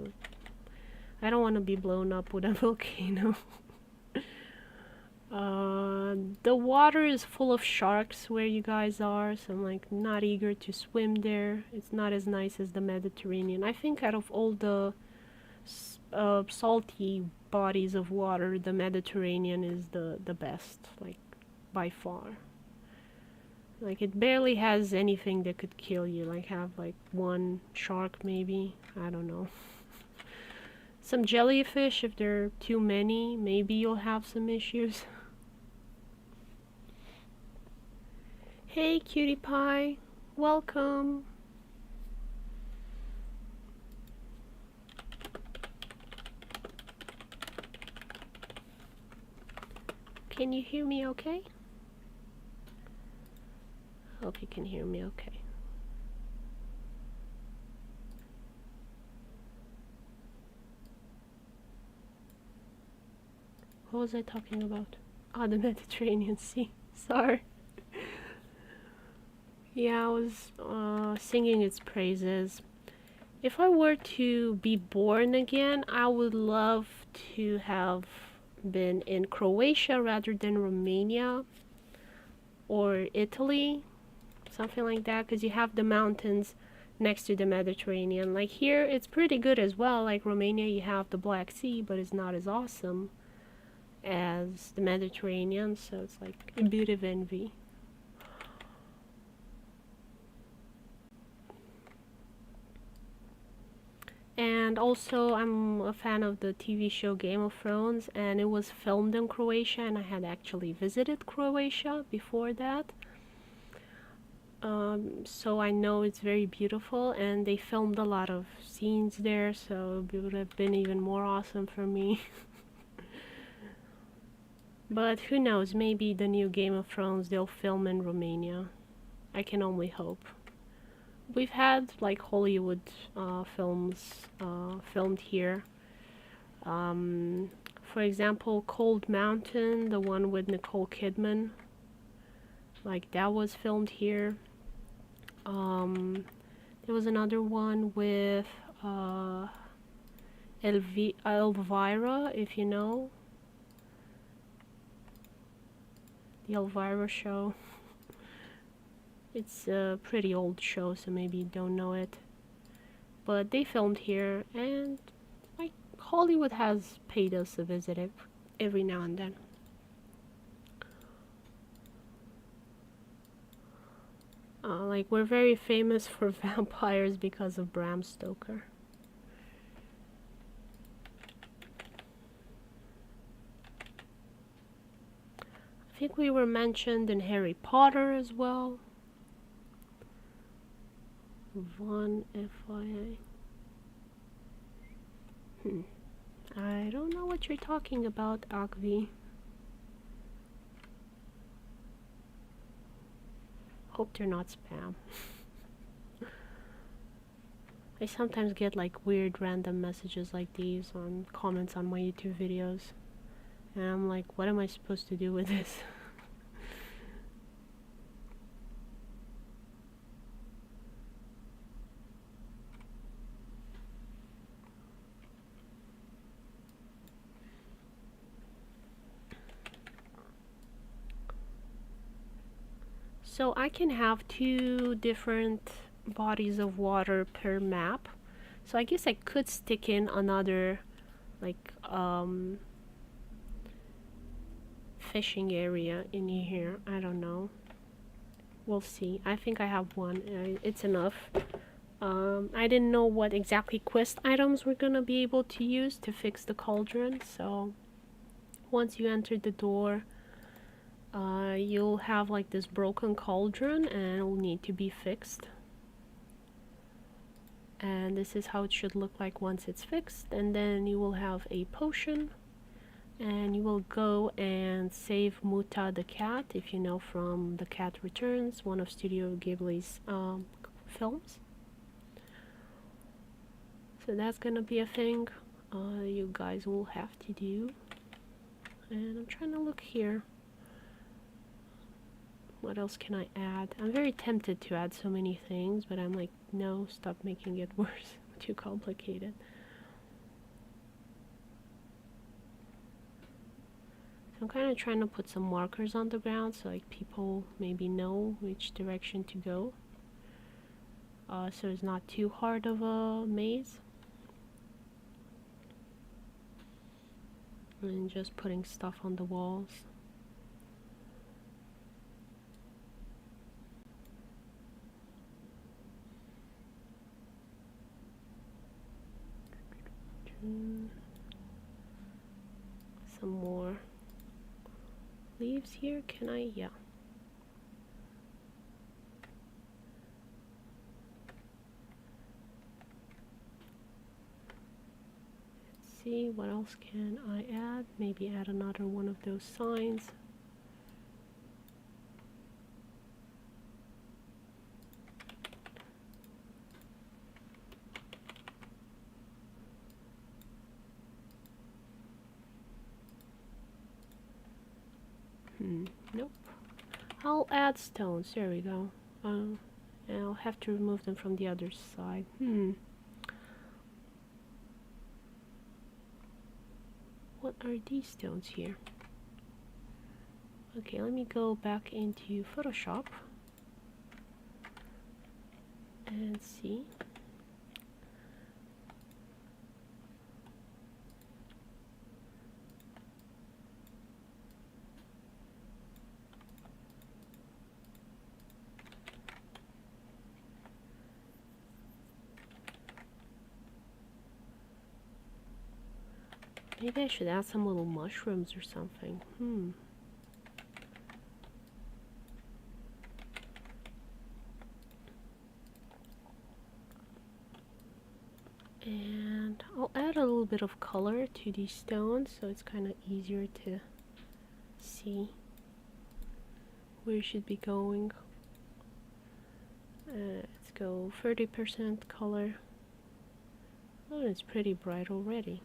I don't want to be blown up with a volcano. The water is full of sharks where you guys are, so I'm like not eager to swim there. It's not as nice as the Mediterranean. I think out of all the salty bodies of water, the Mediterranean is the best, like by far. Like it barely has anything that could kill you. Like have like one shark maybe. I don't know. Some jellyfish, if there are too many, maybe you'll have some issues. Hey cutie pie, welcome. Can you hear me okay? Hope you can hear me okay. What was I talking about? Oh, the Mediterranean Sea. Sorry. Yeah, I was singing its praises. If I were to be born again, I would love to have been in Croatia rather than Romania or Italy. Something like that, because you have the mountains next to the Mediterranean. Like here, it's pretty good as well. Like Romania, you have the Black Sea, but it's not as awesome as the Mediterranean, so it's like a bit of envy. And also, I'm a fan of the TV show Game of Thrones, and it was filmed in Croatia, and I had actually visited Croatia before that. So I know it's very beautiful, and they filmed a lot of scenes there, so it would have been even more awesome for me. But who knows, maybe the new Game of Thrones they'll film in Romania. I can only hope. We've had like Hollywood films filmed here. For example, Cold Mountain, the one with Nicole Kidman. Like that was filmed here. There was another one with Elvira, if you know. The Elvira show. It's a pretty old show, so maybe you don't know it. But they filmed here, and like Hollywood has paid us a visit every now and then. Like we're very famous for vampires because of Bram Stoker. I think we were mentioned in Harry Potter as well. Von FYI. I don't don't know what you're talking about, Akvi. Hope they're not spam. I sometimes get like weird random messages like these on comments on my YouTube videos. And I'm like, what am I supposed to do with this? So I can have 2 different bodies of water per map. So I guess I could stick in another like fishing area in here. I don't know. We'll see. I think I have one. It's enough. I didn't know what exactly quest items we're gonna be able to use to fix the cauldron. So once you enter the door, you'll have like this broken cauldron and it'll need to be fixed. And this is how it should look like once it's fixed. And then you will have a potion, and you will go and save Muta the cat, if you know from The Cat Returns, one of Studio Ghibli's films. So that's gonna be a thing you guys will have to do. And I'm trying to look here. What else can I add? I'm very tempted to add so many things, but I'm like, no, stop making it worse. Too complicated. So I'm kind of trying to put some markers on the ground so like people maybe know which direction to go. So it's not too hard of a maze. And just putting stuff on the walls. Some more leaves here. Can I? Yeah. Let's see, what else can I add? Maybe add another one of those signs. Nope. I'll add stones. There we go. And I'll have to remove them from the other side. What are these stones here? Okay, let me go back into Photoshop and see. Maybe I should add some little mushrooms or something. And I'll add a little bit of color to these stones so it's kind of easier to see where it should be going. Let's go 30% color. Oh, it's pretty bright already.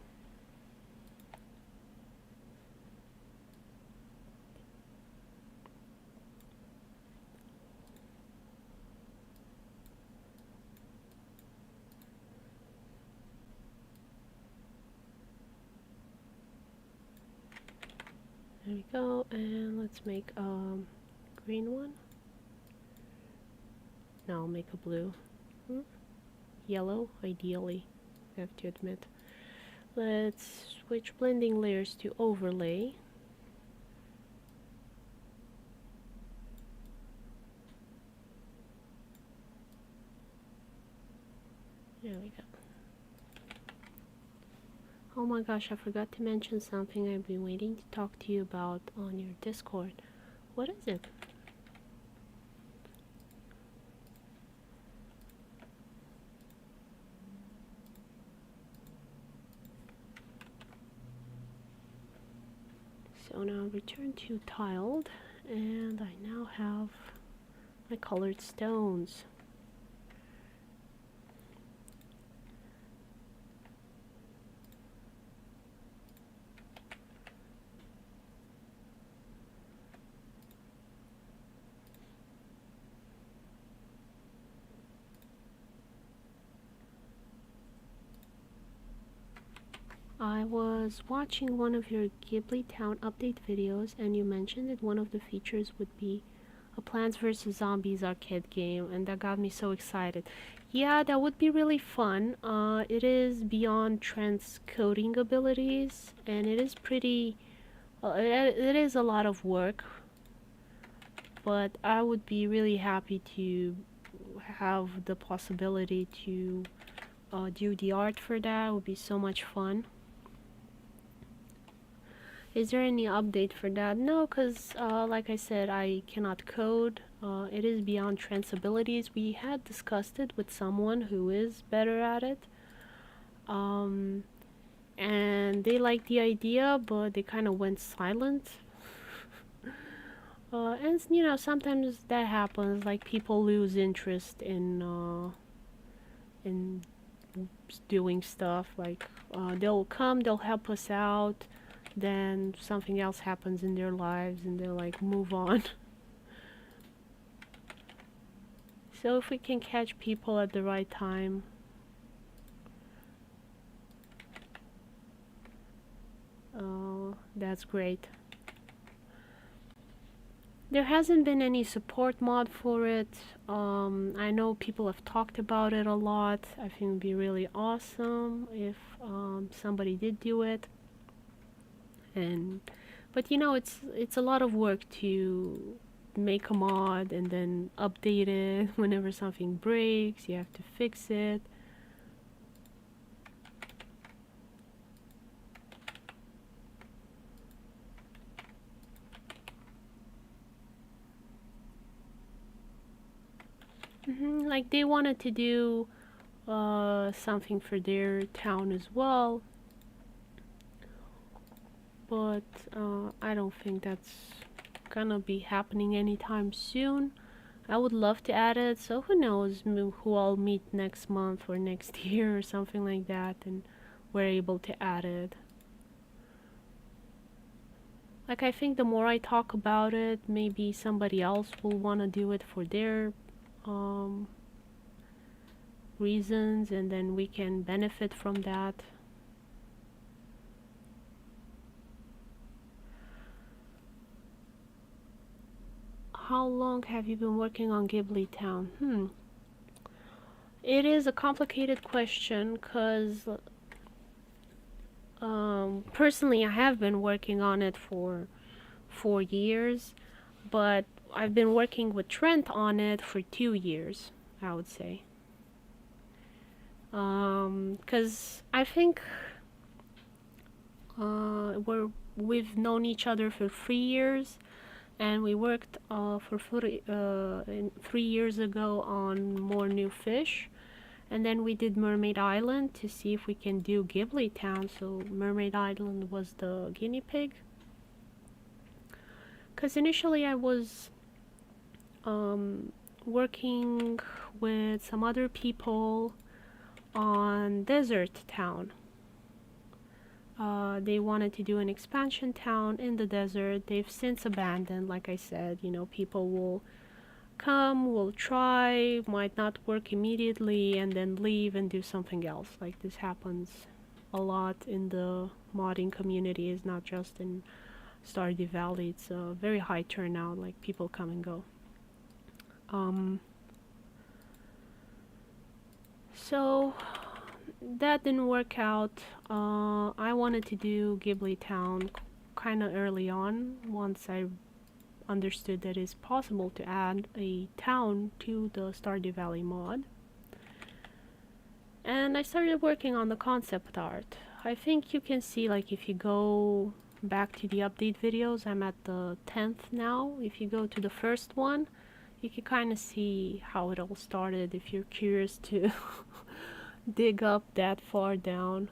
There we go, and let's make a green one. No, I'll make a blue. Yellow, ideally, I have to admit. Let's switch blending layers to overlay. There we go. Oh my gosh, I forgot to mention something I've been waiting to talk to you about on your Discord. What is it? So now return to tiled, and I now have my colored stones. I was watching one of your Ghibli Town update videos, and you mentioned that one of the features would be a Plants vs. Zombies arcade game, and that got me so excited. Yeah, that would be really fun. It is beyond transcoding abilities, and it is pretty... it is a lot of work, but I would be really happy to have the possibility to do the art for that. It would be so much fun. Is there any update for that? No, because like I said, I cannot code. It is beyond Trent's abilities. We had discussed it with someone who is better at it. And they liked the idea, but they kind of went silent. And you know, sometimes that happens. Like people lose interest in doing stuff. Like they'll come, they'll help us out. Then something else happens in their lives and they're like, move on. So if we can catch people at the right time, that's great. There hasn't been any support mod for it. I know people have talked about it a lot. I think it would be really awesome if somebody did do it. But you know, it's a lot of work to make a mod and then update it. Whenever something breaks, you have to fix it. Like they wanted to do something for their town as well, but I don't think that's gonna be happening anytime soon. I would love to add it, so who knows who I'll meet next month or next year or something like that, and we're able to add it. Like I think the more I talk about it, maybe somebody else will want to do it for their reasons, and then we can benefit from that. How long have you been working on Ghibli Town? It is a complicated question because personally I have been working on it for 4 years, but I've been working with Trent on it for 2 years, I would say. Because I think we've known each other for 3 years, and we worked for 3 years ago on more new fish, and then we did Mermaid Island to see if we can do Ghibli Town. So Mermaid Island was the guinea pig, because initially I was working with some other people on Desert Town. They wanted to do an expansion town in the desert. They've since abandoned. Like I said, you know, people will come, will try, might not work immediately, and then leave and do something else. Like this happens a lot in the modding community. It's not just in StardewValley. It's a very high turnout, like people come and go. So that didn't work out. I wanted to do Ghibli Town kind of early on, once I understood that it's possible to add a town to the StardewValley mod. And I started working on the concept art. I think you can see, like, if you go back to the update videos, I'm at the 10th now. If you go to the first one, you can kind of see how it all started if you're curious to dig up that far down.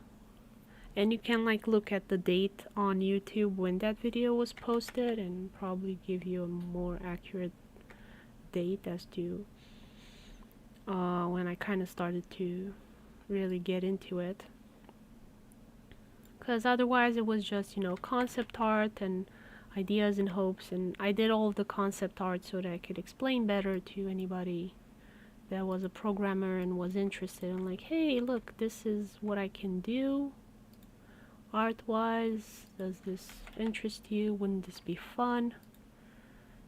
And you can like look at the date on YouTube when that video was posted and probably give you a more accurate date as to when I kind of started to really get into it. Because otherwise it was just, you know, concept art and ideas and hopes, and I did all of the concept art so that I could explain better to anybody that was a programmer and was interested in like, hey, look, this is what I can do art-wise. Does this interest you? Wouldn't this be fun?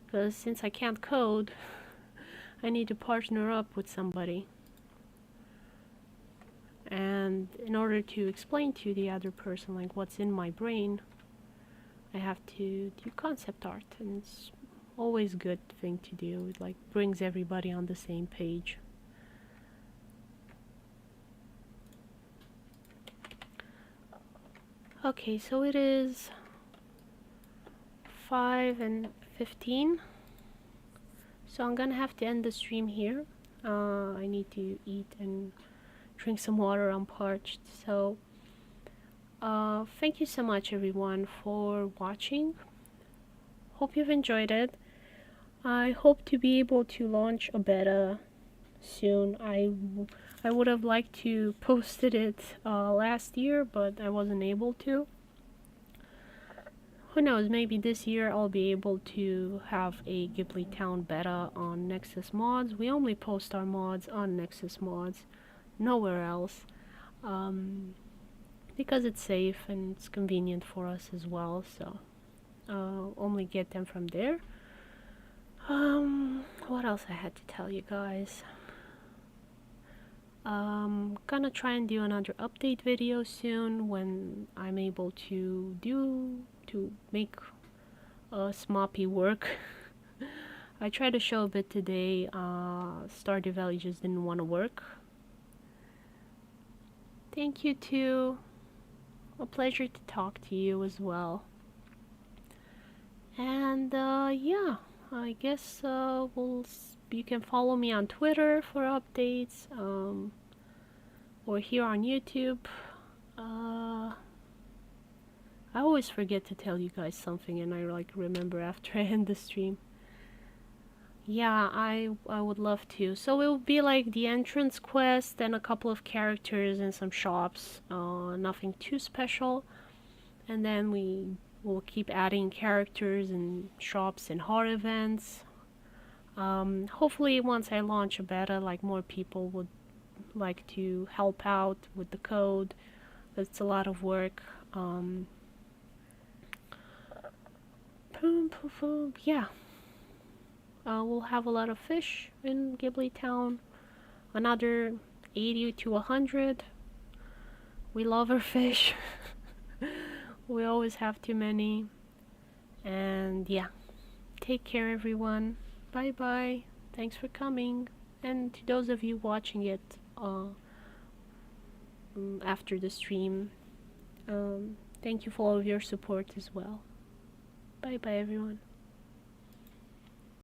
Because since I can't code, I need to partner up with somebody. And in order to explain to the other person like what's in my brain, I have to do concept art, and it's always a good thing to do. It like brings everybody on the same page. Okay, so it is 5:15, so I'm gonna have to end the stream here. I need to eat and drink some water. I'm parched. So thank you so much everyone for watching. Hope you've enjoyed it. I hope to be able to launch a beta soon. I would have liked to posted it last year, but I wasn't able to. Who knows, maybe this year I'll be able to have a Ghibli Town beta on Nexus Mods. We only post our mods on Nexus Mods, nowhere else, because it's safe and it's convenient for us as well, so only get them from there. What else I had to tell you guys? Gonna try and do another update video soon when I'm able to make SMAPI work. I tried to show a bit today. StardewValley just didn't want to work. Thank you too. A pleasure to talk to you as well. And yeah, I guess you can follow me on Twitter for updates, or here on YouTube. I always forget to tell you guys something, and I like remember after I end the stream. Yeah, I would love to. So it will be like the entrance quest and a couple of characters and some shops. Nothing too special. And then we will keep adding characters and shops and hard events. Hopefully once I launch a beta, like more people would like to help out with the code. It's a lot of work. Yeah. We'll have a lot of fish in Ghibli Town. Another 80 to 100. We love our fish. We always have too many. And yeah. Take care everyone. Bye bye. Thanks for coming. And to those of you watching it after the stream, thank you for all of your support as well. Bye bye everyone.